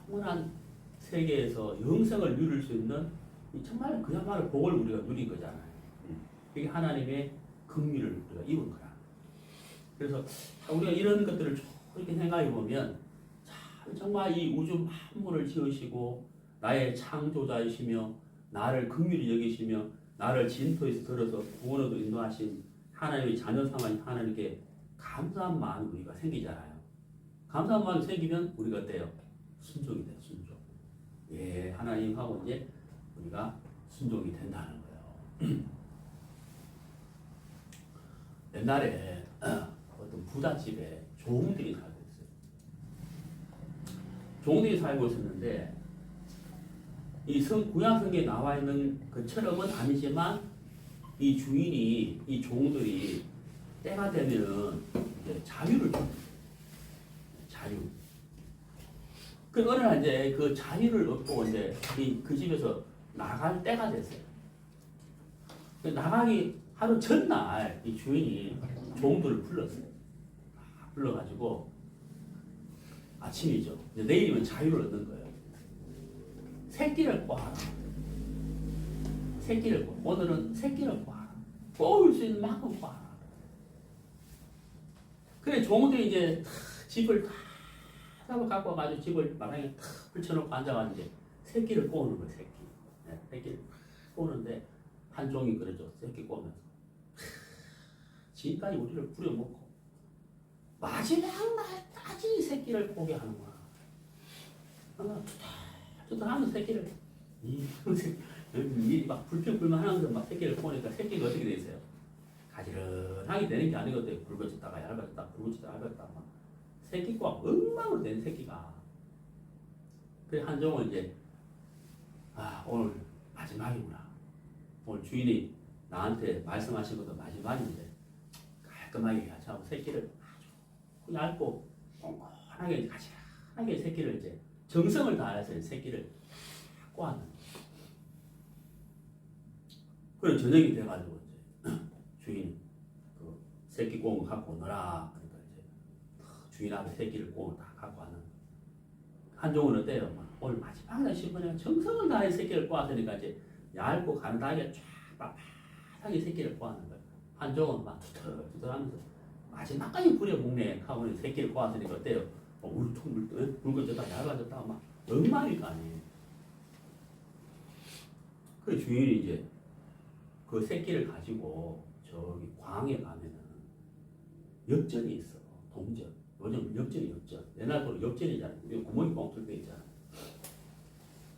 영원한 세계에서 영생을 누릴 수 있는 정말 그야말로 복을 우리가 누린 거잖아요. 이게 하나님의 긍휼을 우리가 입은 거라. 그래서 우리가 이런 것들을 이렇게 생각해 보면 정말 이 우주 만물을 지으시고 나의 창조자이시며 나를 긍휼히 여기시며 나를 진토에서 들어서 구원으로 인도하신 하나님의 자녀 삼아 하나님께 감사한 마음이 우리가 생기잖아요. 감사한 마음이 생기면 우리가 어때요? 순종이 돼요. 순종. 예, 하나님하고 이제 우리가 순종이 된다는 거예요. 옛날에 어떤 부잣집에 종들이 살고 있어요. 종들이 살고 있었는데 이 구약성경에 나와 있는 것처럼은 아니지만 이 주인이 이 종들이 때가 되면은 이제 자유를 줍니다. 자유. 그 어느 날 이제 그 자유를 얻고 이제 그 집에서 나갈 때가 됐어요. 나가기 하루 전날 이 주인이 종들을 불렀어요. 불러가지고 아침이죠. 이제 내일이면 자유를 얻는 거예요. 새끼를 꼬아라. 새끼를 꼬아. 오늘은 새끼를 꼬아라. 꼬을 수 있는 만큼 꼬아라. 그래 종들이 이제 집을 다 갖고 와가지고 집을 마당에 탁 붙여놓고 앉아가지고 이제 새끼를 꼬는 거예요. 새끼. 네, 새끼를 꼬는데 한 종이 그러죠. 새끼 꼬면서 지금까지 우리를 부려먹고 마지막 날까지 새끼를 꼬게 하는 거야. 하면서 새끼를 막 불평불만 하면서 막 새끼를 꼬니까 새끼가 어떻게 돼 있어요? 가지런하게 되는 게 아니거든요. 굵어졌다가 얇아졌다, 굵어졌다가 얇아졌다 막 새끼가 엉망으로 된 새끼가. 그래 한종은 이제 오늘 마지막이구나. 오늘 주인이 나한테 말씀하신 것도 마지막인데 깔끔하게 해야지 하고 새끼를 아주 얇고 꼼꼼하게 가지런하게 새끼를 이제 정성을 다해서 새끼를 꼬았는. 그래 저녁이 돼가지고 이제 주인 그 새끼 꼬은 거 갖고 오너라. 그러니까 이제 주인 앞에 새끼를 꼬은 다 갖고 왔는. 한종은 어때요? 오늘 마지막 날 싶으니까 정성을 다해 새끼를 꼬았으니까 이제 얇고 간단하게 쫙 빳빳하게 새끼를 꼬았는 거예요. 한종은 막 투덜투덜하면서 마지막까지 부려먹네 하고 새끼를 꼬았으니까 어때요? 울퉁불퉁 굵어졌다 얇아졌다 막 엉망일 거 아니에요. 그 주인이 이제 그 새끼를 가지고 저기 광에 가면은 엽전이 있어. 동전. 요즘 엽전이 엽전. 옛날부터 엽전이잖아요. 우리 구멍이 뻥 뚫려 있잖아.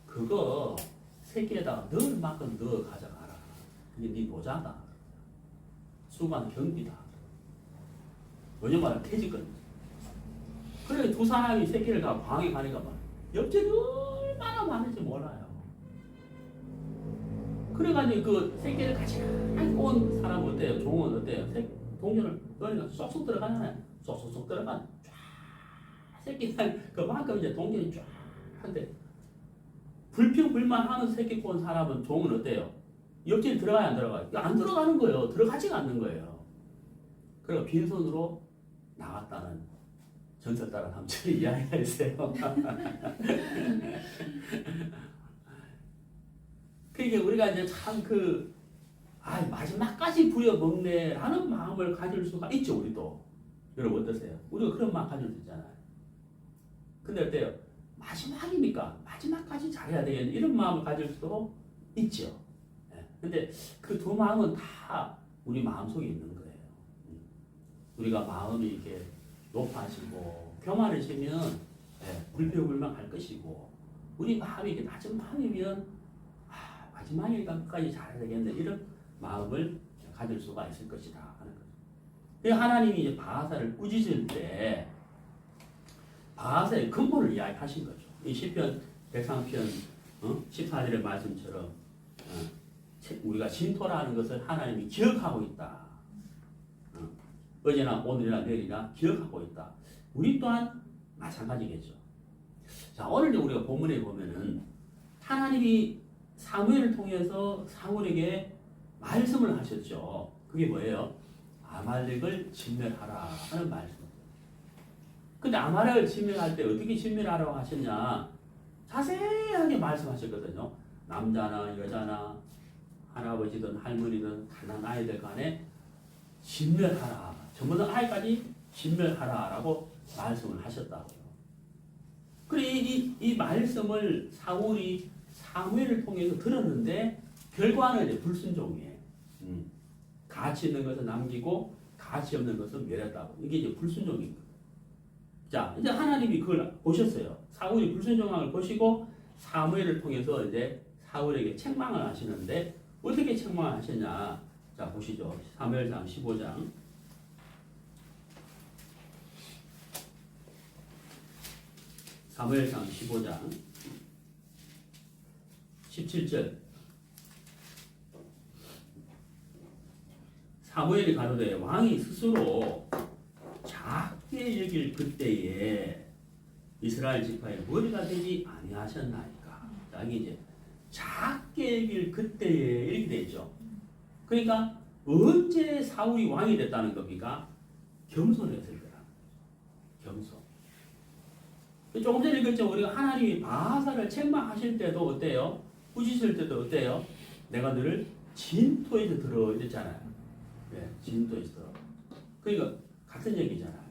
그거 새끼에다가 넣을 만큼 넣어 가져가라. 그게 네 노자다. 수반 경비다. 요즘 말은 퇴직금. 그래 두 사람이 새끼를 다 광에 가니까 막 엽전이 얼마나 많은지 몰라요. 그래가지고 그 새끼를 같이 꼬은 사람은 어때요? 종은 어때요? 동전을 넣으니까 쏙쏙 들어가잖아요. 쏙쏙쏙 들어가. 쫙 새끼 그만큼 이제 동전이 쫙 한데 불평불만하는 새끼 꼰 사람은 종은 어때요? 옆집 들어가야 안 들어가요? 안 들어가는 거예요. 들어가지가 않는 거예요. 그리고 빈손으로 나갔다는 전설 따라 삼촌이 이야기가 있어요. 그러니까 우리가 이제 참 마지막까지 부려먹네 라는 마음을 가질 수가 있죠, 우리도. 여러분 어떠세요? 우리가 그런 마음 가질 수 있잖아요. 근데 어때요? 마지막이니까 마지막까지 잘해야 되겠네 이런 마음을 가질 수도 있죠. 근데 그 두 마음은 다 우리 마음속에 있는 거예요. 우리가 마음이 이렇게 높아지고 교만해지면 불평불만할 것이고, 우리 마음이 이렇게 낮은 마음이면 마지막이니까 끝까지 잘해야 되겠네 이런 마음을 가질 수가 있을 것이다 하는 거죠. 그래서 하나님이 이제 바하사를 꾸짖을 때 바하사의 근본을 이야기하신 거죠. 이 시편 103편 14절의 말씀처럼 우리가 진토라는 것을 하나님이 기억하고 있다. 어제나 오늘이나 내일이나 기억하고 있다. 우리 또한 마찬가지겠죠. 자, 오늘 우리가 본문에 보면은 하나님이 사무엘을 통해서 사울에게 말씀을 하셨죠. 그게 뭐예요? 아말렉을 진멸하라 하는 말씀. 근데 아말렉을 진멸할 때 어떻게 진멸하라고 하셨냐? 자세하게 말씀하셨거든요. 남자나 여자나 할아버지든 할머니든 가난 아이들 간에 진멸하라. 전부 다 아이까지 진멸하라라고 말씀을 하셨다고요. 그래 이 말씀을 사울이 사무엘을 통해서 들었는데 결과는 이제 불순종이에요. 가치 있는 것을 남기고 가치 없는 것을 멸했다고. 이게 이제 불순종인 거예요. 자, 이제 하나님이 그걸 보셨어요. 사울이 불순종한 걸 보시고 사무엘을 통해서 이제 사울에게 책망을 하시는데 어떻게 책망을 하셨냐? 자, 보시죠. 사무엘상 15장. 사무엘상 15장 17절. 사무엘이 가로되 왕이 스스로 작게 여길 그때에 이스라엘 지파의 머리가 되지 아니하셨나이까. 자, 이게 이제 작게 여길 그때에 이렇게 돼 있죠. 그러니까 언제 사울이 왕이 됐다는 겁니까? 겸손했을 때라는 거죠. 겸손. 조금 전에 읽었죠. 우리가 하나님이 바하사를 책망하실 때도 어때요? 꾸짖을 때도 어때요? 내가 너를 진토에서 들어 이랬잖아요. 진토에서 들어. 그러니까 같은 얘기잖아요.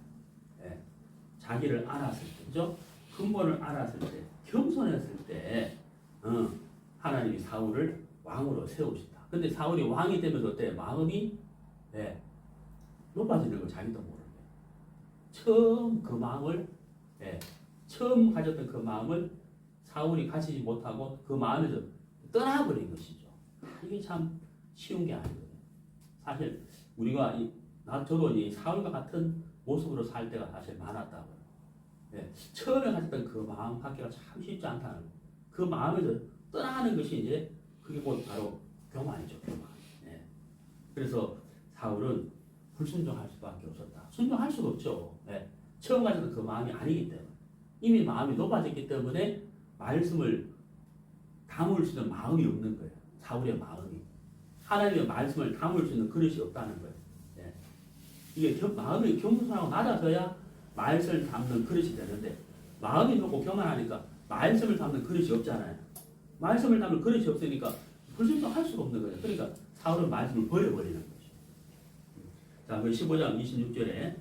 자기를 알았을 때, 그죠? 근본을 알았을 때, 겸손했을 때, 하나님이 사울을 왕으로 세우신다. 근데 사울이 왕이 되면서 어때? 마음이 높아지는 걸 자기도 모르게. 처음 그 마음을 처음 가졌던 그 마음을 사울이 가지지 못하고 그 마음에서 떠나버린 것이죠. 이게 참 쉬운 게 아니거든요. 사실 우리가 저도 이 사울과 같은 모습으로 살 때가 사실 많았다고요. 처음에 가졌던 그 마음 갖기가 참 쉽지 않다는 거예요. 그 마음에서 떠나는 것이 이제 그게 곧 바로 교만이죠. 교만. 그래서 사울은 불순종할 수밖에 없었다. 순종할 수가 없죠. 처음 가졌던 그 마음이 아니기 때문에. 이미 마음이 높아졌기 때문에 말씀을 담을 수 있는 마음이 없는 거예요. 사울의 마음이. 하나님의 말씀을 담을 수 있는 그릇이 없다는 거예요. 이게 마음이 겸손하고 낮아져야 말씀을 담는 그릇이 되는데, 마음이 높고 교만하니까 말씀을 담는 그릇이 없잖아요. 말씀을 담는 그릇이 없으니까 불순종할 수가 없는 거예요. 그러니까 사울은 말씀을 버려버리는 거죠. 자, 그 15장 26절에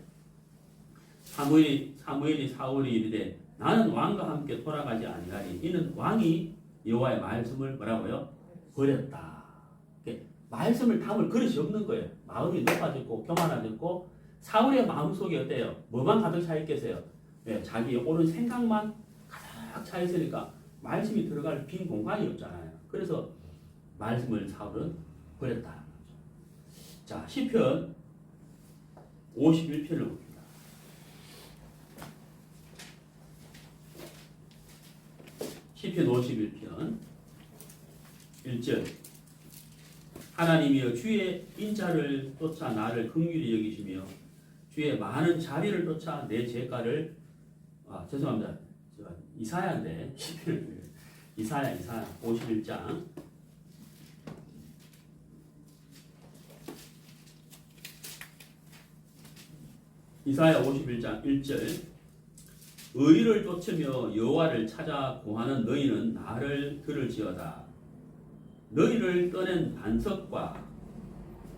사무엘이 사울이 이르되 나는 왕과 함께 돌아가지 아니하리. 이는 왕이 여호와의 말씀을 뭐라고요? 버렸다. 말씀을 담을 그릇이 없는 거예요. 마음이 높아졌고 교만해졌고 사울의 마음속에 어때요? 뭐만 가득 차 있겠어요? 자기의 옳은 생각만 가득 차 있으니까 말씀이 들어갈 빈 공간이 없잖아요. 그래서 말씀을 사울은 버렸다는 거죠. 자, 시편 51편을 봅니다. 시편 51편 1절. 하나님이여 주의 인자를 쫓아 나를 긍휼히 여기시며 주의 많은 자비를 쫓아 내 죄가를 죄송합니다. 이사야인데 이사야 51장. 이사야 51장 1절. 의를 쫓으며 여호와를 찾아 구하는 너희는 나를 들을지어다. 너희를 떠낸 반석과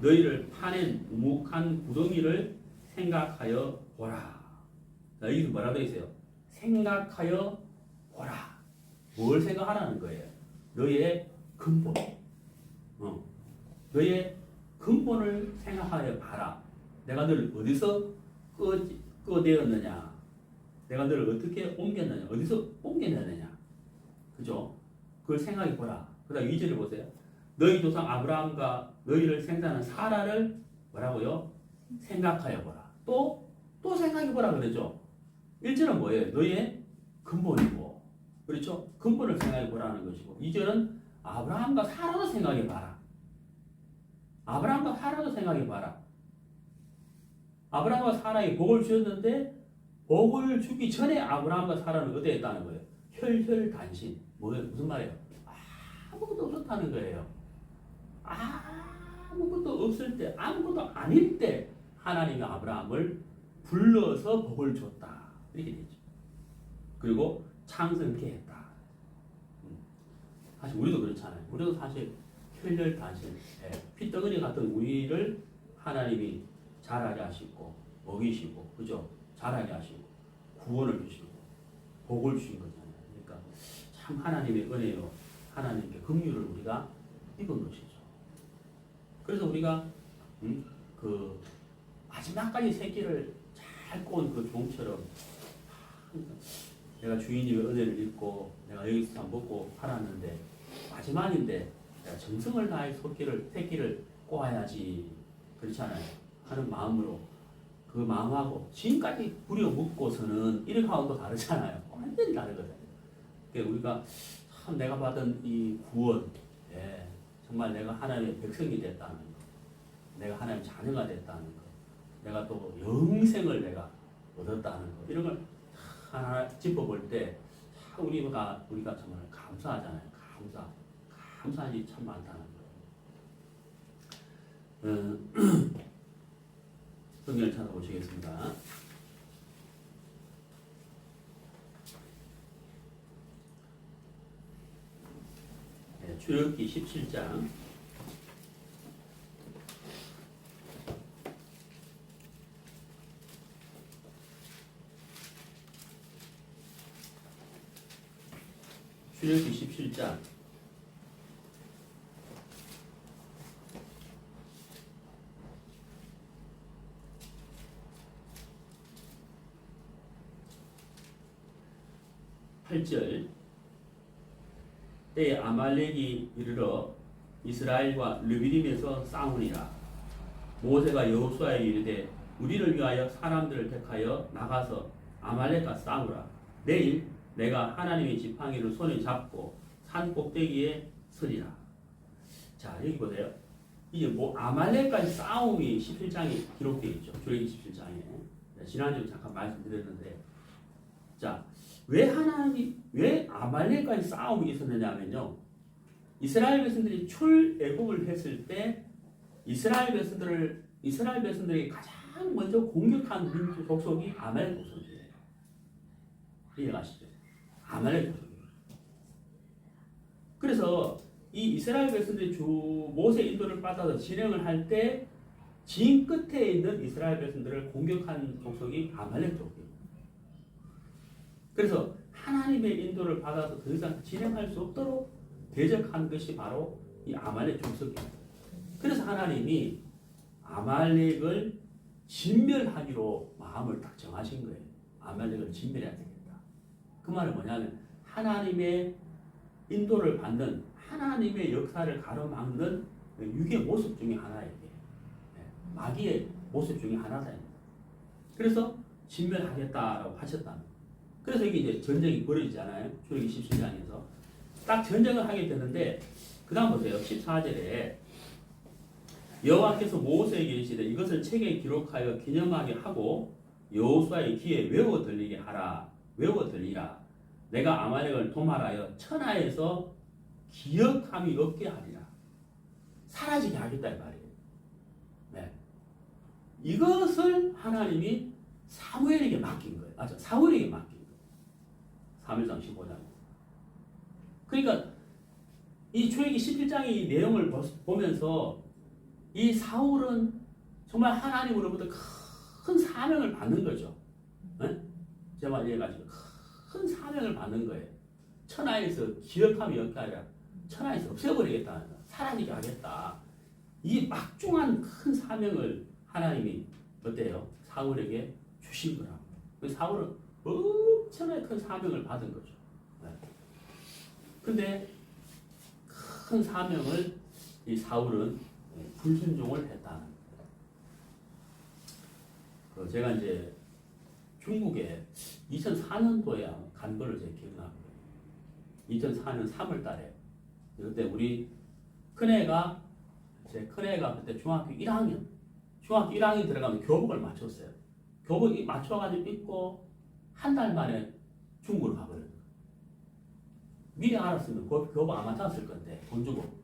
너희를 파낸 우묵한 구덩이를 생각하여 보라. 자, 여기서 뭐라고 되어 있어요? 생각하여 보라. 뭘 생각하라는 거예요? 너희의 근본. 너희의 근본을 생각하여 봐라. 내가 너를 어디서 끄되었느냐? 내가 너를 어떻게 옮겼느냐? 어디서 옮겨냈느냐? 그죠? 그걸 생각해 보라. 그 다음 2절을 보세요. 너희 조상 아브라함과 너희를 생산한 사라를 뭐라고요? 생각하여 보라. 또 생각해 보라 그러죠. 1절은 뭐예요? 너희의 근본이고, 그렇죠? 근본을 생각해 보라는 것이고, 2절은 아브라함과 사라도 생각해 봐라. 아브라함과 사라도 생각해 봐라. 아브라함과 사라에 복을 주었는데 복을 주기 전에 아브라함과 사라는 어디에 있다는 거예요? 혈혈단신. 뭐예요? 무슨 말이에요? 아무것도 없었다는 거예요. 아무것도 없을 때, 아무것도 아닐 때 하나님이 아브라함을 불러서 복을 줬다. 이렇게 되죠. 그리고 창성케 했다. 사실 우리도 그렇잖아요. 우리도 사실 혈혈단신, 피덩어리 같은 우리를 하나님이 자라게 하시고 먹이시고, 그죠? 자라게 하시고 구원을 주시고 복을 주신 거잖아요. 그러니까 참 하나님의 은혜요, 하나님께 긍휼을 우리가 입은 것이죠. 그래서 우리가 그 마지막까지 새끼를 잘 꼬은 그 종처럼 내가 주인님의 은혜를 입고 내가 여기서 먹고 살았는데 마지막인데 내가 정성을 다해 새끼를 꼬아야지, 그렇잖아요. 하는 마음으로, 그 마음하고 지금까지 부려먹고서는 이렇게하고 또 다르잖아요. 완전히 다르거든요. 그러니까 우리가 참 내가 받은 이 구원, 정말 내가 하나님의 백성이 됐다는 거, 내가 하나님의 자녀가 됐다는 거, 내가 또 영생을 내가 얻었다는 거, 이런 걸 하나 짚어볼 때 우리가 정말 감사하잖아요. 감사한 일이 참 많다는 거예요. 성경을 찾아보시겠습니다. 출애굽기 17장 17장 8절. 때에 아말렉이 이르러 이스라엘과 르비딤에서 싸우니라. 모세가 여호수아에게 이르되 우리를 위하여 사람들을 택하여 나가서 아말렉과 싸우라. 내일 내가 하나님의 지팡이를 손에 잡고 산 꼭대기에 서리라. 자, 여기 보세요. 이제 아말렉과의 싸움이 17장에 기록되어 있죠. 출애굽기 17장에. 지난주에 잠깐 말씀드렸는데, 자, 왜 아말렉과의 싸움이 있었느냐면요, 이스라엘 백성들이 출애굽을 했을 때 이스라엘 백성들이 가장 먼저 공격한 민족 족속이 아말렉 족속이에요. 이해가시죠? 아말렉 족속이에요. 그래서 이 이스라엘 백성들이 모세 인도를 받아서 진행을 할 때 진 끝에 있는 이스라엘 백성들을 공격한 족속이 아말렉 족속이에요. 그래서 하나님의 인도를 받아서 더 이상 진행할 수 없도록 대적한 것이 바로 이 아말렉 족속입니다. 그래서 하나님이 아말렉을 진멸하기로 마음을 딱 정하신 거예요. 아말렉을 진멸해야 되겠다. 그 말은 뭐냐면 하나님의 인도를 받는, 하나님의 역사를 가로막는 육의 모습 중에 하나예요. 마귀의 모습 중에 하나다. 그래서 진멸하겠다라고 하셨다는 거예요. 그래서 이게 이제 전쟁이 벌어지잖아요. 출애굽기 17장에서 딱 전쟁을 하게 되는데, 그 다음 보세요. 14절에 여호와께서 모세에게 이르시되 이것을 책에 기록하여 기념하게 하고 여호수아의 귀에 외워 들리게 하라. 외워 들리라. 내가 아말렉을 도말하여 천하에서 기억함이 없게 하리라. 사라지게 하겠다 이 말이에요. 네. 이것을 하나님이 사무엘에게 맡긴 거예요. 맞아, 사무엘에게 맡긴 거예요. 사무엘상 15장. 그러니까 이 출애굽기 11장의 이 내용을 보면서 이 사울은 정말 하나님으로부터 큰 사명을 받는 거죠. 네? 제 말 이해가지고 큰 사명을 받는 거예요. 천하에서 기억함이 없게 아니라 천하에서 없애버리겠다. 사라지게 하겠다. 이 막중한 큰 사명을 하나님이 어때요? 사울에게 주신 거라고. 사울은 엄청나게 큰 사명을 받은 거죠. 네. 근데 큰 사명을 이 사울은 불순종을 했다는 거예요. 제가 이제 중국에 2004년도에 간 거를 제가 기억납니다. 2004년 3월 달에. 그때 우리 큰애가, 제 큰애가 그때 중학교 1학년 들어가면 교복을 맞췄어요. 교복 맞춰가지고 입고 한 달 만에 중국으로 가버렸어요. 미리 알았으면 교복 안 맞췄을 건데, 돈 주고.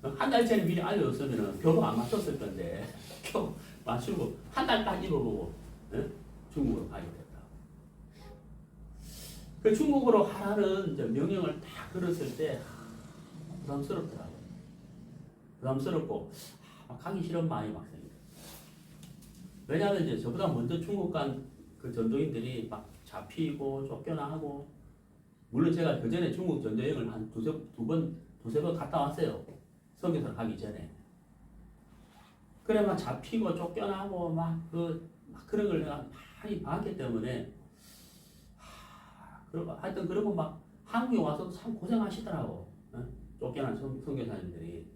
한 달 전에 미리 알려줬으면 교복 안 맞췄을 건데, 교복 맞추고 한 달 딱 입어보고 중국으로 가게 됐다. 그 중국으로 하라는 이제 명령을 딱 들었을 때 부담스럽더라고요. 부담스럽고 가기 싫은 마음이 막 생겨요. 왜냐하면 이제 저보다 먼저 중국 간 그 전도인들이 막 잡히고 쫓겨나고, 물론 제가 그 전에 중국 전도여행을 한 두세 번 갔다 왔어요. 선교사를 가기 전에. 그래 막 잡히고 쫓겨나고 막 그런 걸 내가 많이 봤기 때문에 하여튼 그러고 막 한국에 와서도 참 고생하시더라고. 쫓겨난 선교사님들이.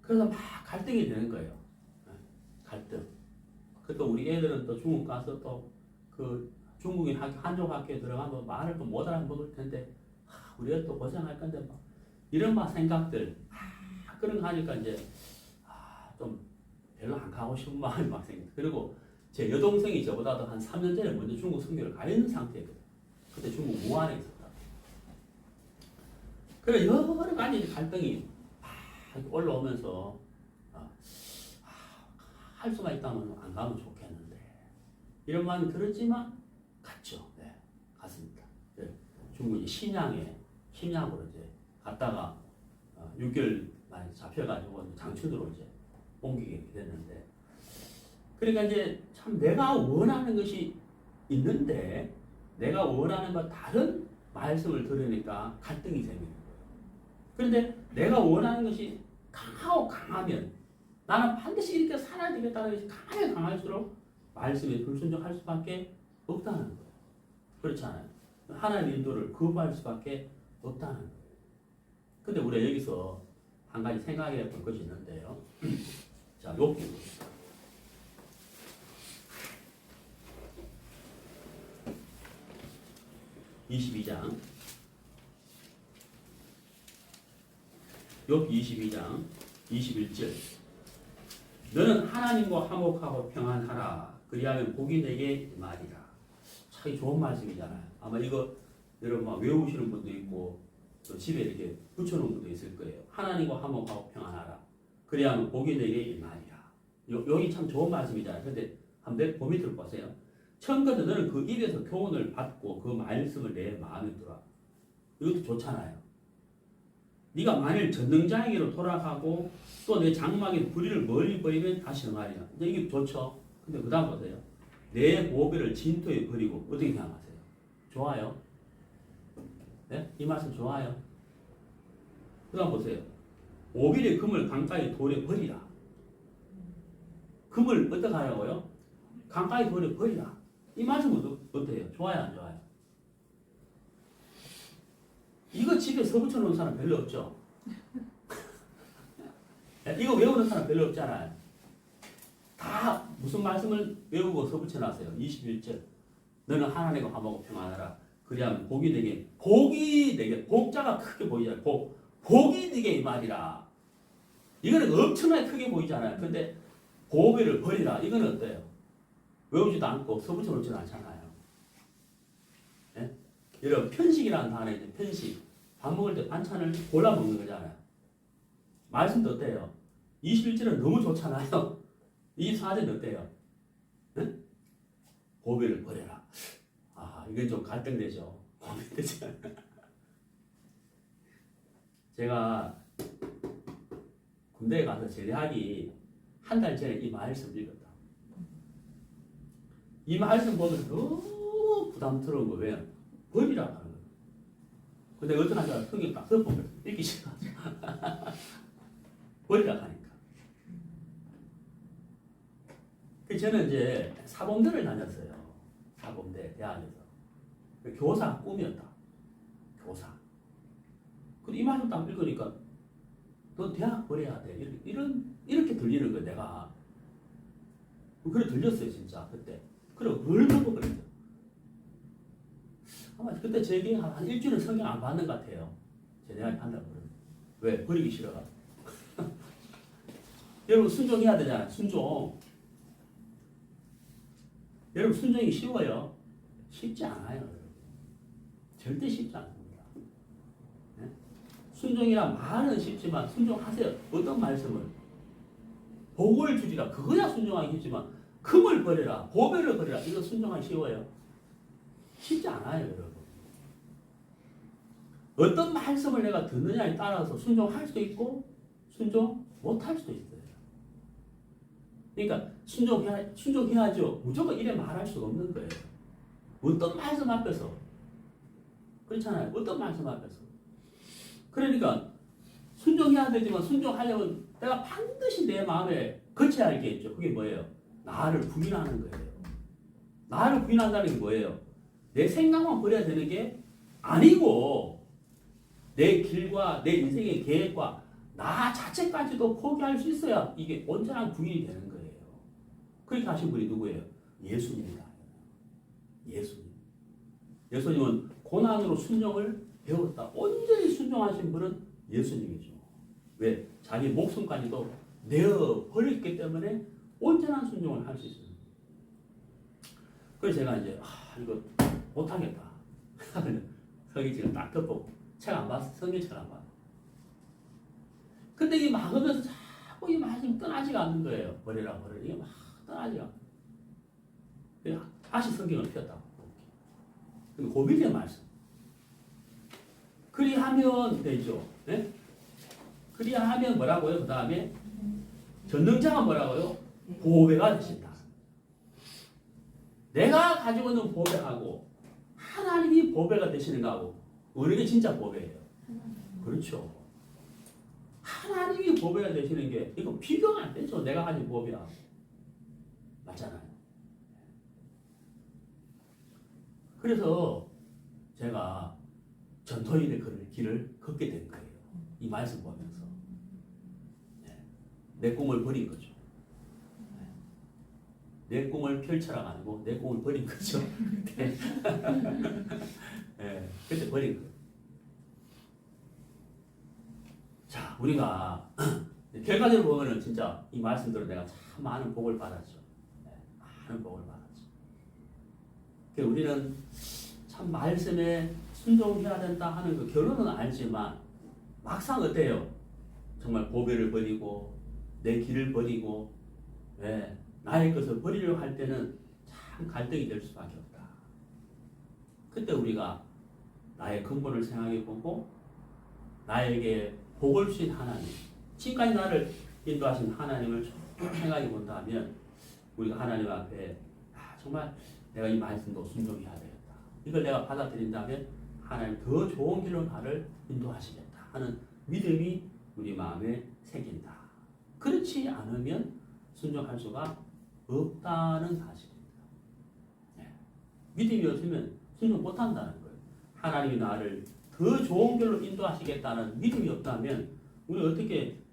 그래서 막 갈등이 되는 거예요. 갈등. 그또 우리 애들은 또 중국 가서 또 그 중국인 한족 학교에 들어가면 말을 또 못 알아먹을 텐데 우리 애들 또 고생할 건데 막 이런 막 생각들 그런 거 하니까 이제 좀 별로 안 가고 싶은 마음이 막 생겨요. 그리고 제 여동생이 저보다도 한 3년 전에 먼저 중국 선교를 가 있는 상태거든요. 그때 중국 무안에 있었다. 그래 여러 가지 갈등이 올라오면서 할 수만 있다면 안 가면 좋겠는데 이런 마음이 들었지만 갔죠. 네, 갔습니다. 네, 중국 신양으로 이제 갔다가 6개월 만에 잡혀가지고 장춘으로 이제 옮기게 됐는데, 그러니까 이제 참 내가 원하는 것이 있는데 내가 원하는 것 다른 말씀을 들으니까 갈등이 생기는 거예요. 그런데 내가 원하는 것이 강하면 나는 반드시 이렇게 살아야 되겠다는 것이 강할수록 말씀에 불순종할 수밖에 없다는 거예요. 그렇지 않아요? 하나님의 인도를 거부할 수밖에 없다는 거예요. 근데 우리가 여기서 한 가지 생각해 볼 것이 있는데요. 자, 욥기 봅시다. 욥기 22장 21절. 너는 하나님과 화목하고 평안하라. 그리하면 복이 내게 말이라. 참 좋은 말씀이잖아요. 아마 이거 여러분 막 외우시는 분도 있고 또 집에 이렇게 붙여놓은 분도 있을 거예요. 하나님과 화목하고 평안하라. 그리하면 복이 내게 말이라. 여기 참 좋은 말씀이잖아요. 근데 한번 그 밑을 보세요. 청거든 너는 그 입에서 교훈을 받고 그 말씀을 내 마음에 들어. 이것도 좋잖아요. 네가 만일 전능자에게로 돌아가고 또 내 장막에 불의를 멀리 버리면 다시 응하리라. 이제 이게 좋죠. 근데 그 다음 보세요. 내 보배를 진토에 버리고 어떻게 생각하세요? 좋아요? 네? 이 말씀 좋아요? 그 다음 보세요. 오빌의 금을 강가에 돌에 버리라. 금을 어떻게 하라고요? 강가에 돌에 버리라. 이 말씀은 어때요? 좋아요? 안 좋아요? 이거 집에 서붙여 놓은 사람 별로 없죠? 이거 외우는 사람 별로 없잖아요. 다 무슨 말씀을 외우고 서붙여 놨어요? 21절. 너는 하나님과 화목하고 평안하라. 그리하면 복이 되게, 복자가 크게 보이잖아요. 복이 되게 이 말이라. 이거는 엄청나게 크게 보이잖아요. 근데 보배를 버리라. 이건 어때요? 외우지도 않고 서붙여 놓지는 않잖아요. 여러분 편식이라는 단어 이제 편식. 밥 먹을 때 반찬을 골라 먹는 거잖아요. 말씀도 어때요? 21절은 너무 좋잖아요. 이 사전 어때요? 응? 보배를 버려라. 아, 이건 좀 갈등되죠. 고민되죠. 제가 군대에 가서 제대하기 한 달 전에 이 말씀 읽었다. 이 말씀 보면 너무 부담스러운 거예요. 버리라 하는 거예요. 근데 어떤 한자 성경 딱 덮어보면 읽기 싫어가지고 버리라 하니까. 저는 이제 사범대를 다녔어요. 사범대 대학에서. 교사 꿈이었다. 교사. 근데 이 말씀 딱 읽으니까 너 대학 버려야 돼. 이렇게 들리는 거야, 내가. 그래 들렸어요, 진짜, 그때. 그래, 얼마나 그랬죠. 아마 그때 제게 한 일주일은 성경 안 받는 것 같아요. 제 대학에 한다고 그러면. 왜? 버리기 싫어가. 여러분, 순종해야 되잖아요, 순종. 여러분, 순종이 쉬워요? 쉽지 않아요, 여러분. 절대 쉽지 않습니다. 네? 순종이란 말은 쉽지만 순종하세요. 어떤 말씀을? 복을 주리라. 그거야 순종하기 쉽지만 금을 버려라. 보배를 버려라. 이거 순종하기 쉬워요? 쉽지 않아요, 여러분. 어떤 말씀을 내가 듣느냐에 따라서 순종할 수도 있고 순종 못할 수도 있어요. 그러니까 순종해야죠. 무조건 이래 말할 수가 없는 거예요. 어떤 말씀 앞에서. 그렇잖아요. 어떤 말씀 앞에서. 그러니까 순종해야 되지만 순종하려면 내가 반드시 내 마음에 거쳐야 할 게 있죠. 그게 뭐예요? 나를 부인하는 거예요. 나를 부인한다는 게 뭐예요? 내 생각만 버려야 되는 게 아니고 내 길과 내 인생의 계획과 나 자체까지도 포기할 수 있어야 이게 온전한 부인이 되는 거예요. 그렇게 하신 분이 누구예요? 예수님이다. 예수님. 예수님은 고난으로 순종을 배웠다. 온전히 순종하신 분은 예수님이죠. 왜? 자기 목숨까지도 내어 버렸기 때문에 온전한 순종을 할 수 있어요. 그래서 제가 이제 이거 못하겠다. 성경책을 딱 덮고 책 안 봤어. 성경책 안 봤어. 근데 이 막으면서 자꾸 이 말씀이 떠나지가 않는 거예요. 버려라. 이게 막 떠나지가 않는 거예요. 다시 성경을 폈다고. 근데 고민의 말씀. 그리하면 되죠. 네? 그리하면 뭐라고요? 그 다음에 전능자가 뭐라고요? 보배가 되신다. 내가 가지고 있는 보배하고 하나님이 보배가 되시는 거하고 어느 게 진짜 보배예요? 그렇죠. 하나님이 보배가 되시는 게 이거 비교가 안 되죠. 내가 가진 보배하고. 맞잖아요. 그래서 제가 전도인의 길을 걷게 된 거예요. 이 말씀 보면서. 내 꿈을 버린 거죠. 내 꿈을 펼쳐라가 아니고 내 꿈을 버린 거죠. 네. 그때 버린 거예요. 자, 우리가 결과적으로 보면은 진짜 이 말씀대로 내가 참 많은 복을 받았죠. 많은 복을 받았죠. 그러니까 우리는 참 말씀에 순종해야 된다 하는 그 결론은 알지만 막상 어때요? 정말 보배를 버리고 내 길을 버리고 나의 것을 버리려고 할 때는 참 갈등이 될 수밖에 없다. 그때 우리가 나의 근본을 생각해 보고 나에게 복을 주신 하나님, 지금까지 나를 인도하신 하나님을 생각해 본다면 우리가 하나님 앞에 정말 내가 이 말씀도 순종해야 되겠다. 이걸 내가 받아들인다면 하나님 더 좋은 길로 나를 인도하시겠다 하는 믿음이 우리 마음에 생긴다. 그렇지 않으면 순종할 수가 없다는 사실입니다. 믿음이 없으면 순종 못한다는 거예요. 하나님이 나를 더 좋은 길로 인도하시겠다는 믿음이 없다면 우리 어떻게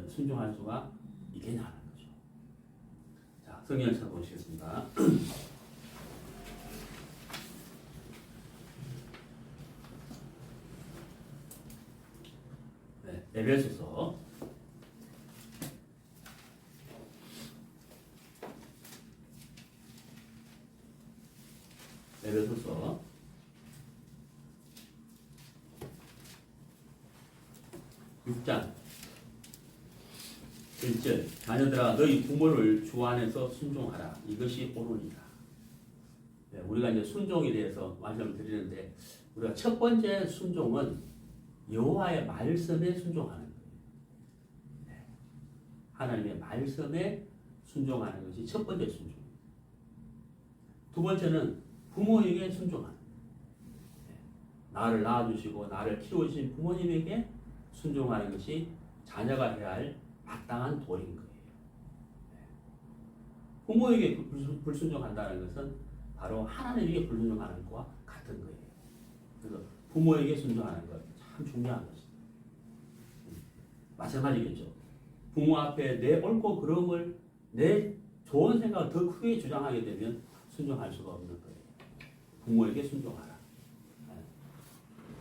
순종할 수가 있겠냐는 거죠. 자, 성경을 찾아보시겠습니다. 에베소서 6장 1절 자녀들아 너희 부모를 주 안에서 순종하라. 이것이 옳으니라. 네, 우리가 이제 순종에 대해서 말씀을 드리는데 우리가 첫 번째 순종은 여호와의 말씀에 순종하는 거예요. 네, 하나님의 말씀에 순종하는 것이 첫 번째 순종. 두 번째는 부모에게 순종하는 거예요. 네, 나를 낳아주시고 나를 키워주신 부모님에게 순종하는 것이 자녀가 해야 할 마땅한 도리인 거예요. 네. 부모에게 불순종한다는 것은 바로 하나님에게 불순종하는 것과 같은 거예요. 그래서 부모에게 순종하는 것 참 중요한 것입니다. 마찬가지겠죠. 부모 앞에 내 옳고 그름을 내 좋은 생각을 더 크게 주장하게 되면 순종할 수가 없는 거예요. 부모에게 순종하라.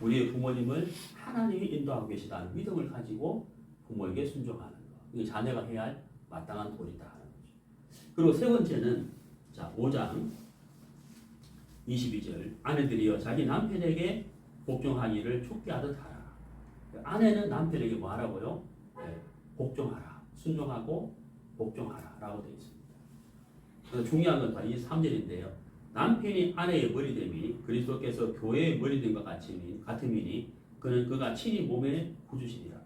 우리의 부모님을 하나님이 인도하고 계시다는 믿음을 가지고 부모에게 순종하는 것. 이게 자녀가 해야 할 마땅한 도리다 하는 거죠. 그리고 세 번째는 자 5장 22절 아내들이여 자기 남편에게 복종하기를 춥게 하듯 하라. 아내는 남편에게 뭐 하라고요? 네, 복종하라. 순종하고 복종하라 라고 되어 있습니다. 그래서 중요한 건 이 3절인데요. 남편이 아내의 머리됨이 그리스도께서 교회의 머리됨 것 같음이니 그는 그가 친히 몸의 구주시니라.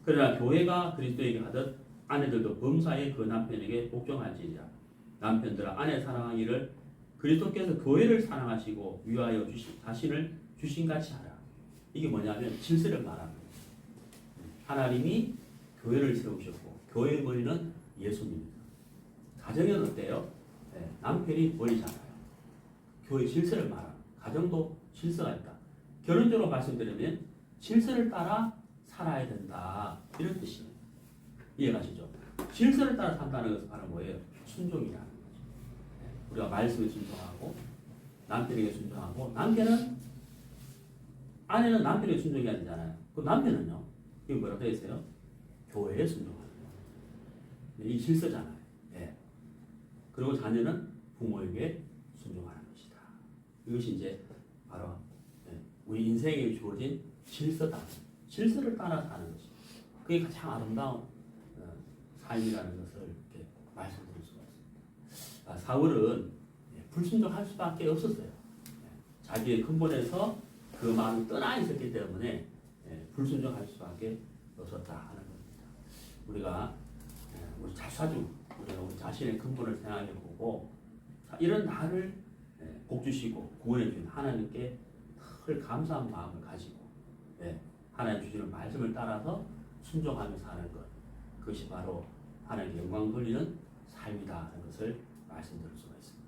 그러나 교회가 그리스도에게 하듯 아내들도 범사에 그 남편에게 복종할지니라. 남편들아 아내 사랑하기를 그리스도께서 교회를 사랑하시고 위하여 자신을 주신 같이 하라. 이게 뭐냐면 질서를 말하는 거예요. 하나님이 교회를 세우셨고 교회의 머리는 예수님입니다. 가정은 어때요? 네, 남편이 머리잖아요. 교회 질서를 말하는 가정도 질서가 있다. 결론적으로 말씀드리면 질서를 따라 살아야 된다. 이런 뜻이에요. 이해가시죠? 질서를 따라 산다는 것은 바로 뭐예요? 순종이라는 거죠. 네, 우리가 말씀에 순종하고 남편에게 순종하고 아내는 남편에게 순종이 아니잖아요. 그 남편은요? 이게 뭐라고 되어 있어요? 교회에 순종하는 거예요. 이 질서잖아요. 네. 그리고 자녀는 부모에게 순종하는 것이다. 이것이 이제 바로 우리 인생에 주어진 질서다. 질서를 따라 사는 것이. 그게 가장 아름다운 삶이라는 것을 이렇게 말씀드릴 수가 있습니다. 사울은 불순종할 수밖에 없었어요. 자기의 근본에서 그 마음이 떠나 있었기 때문에 불순종할 수밖에 없었다 하는 겁니다. 우리가 우리 자사주 우리가 우리 자신의 근본을 생각해 보고 이런 나를 복 주시고 구원해 주신 하나님께 늘 감사한 마음을 가지고 하나님 주시는 말씀을 따라서 순종하며 사는 것, 그것이 바로 하나님께 영광 돌리는 삶이다 하는 것을 말씀드릴 수가 있습니다.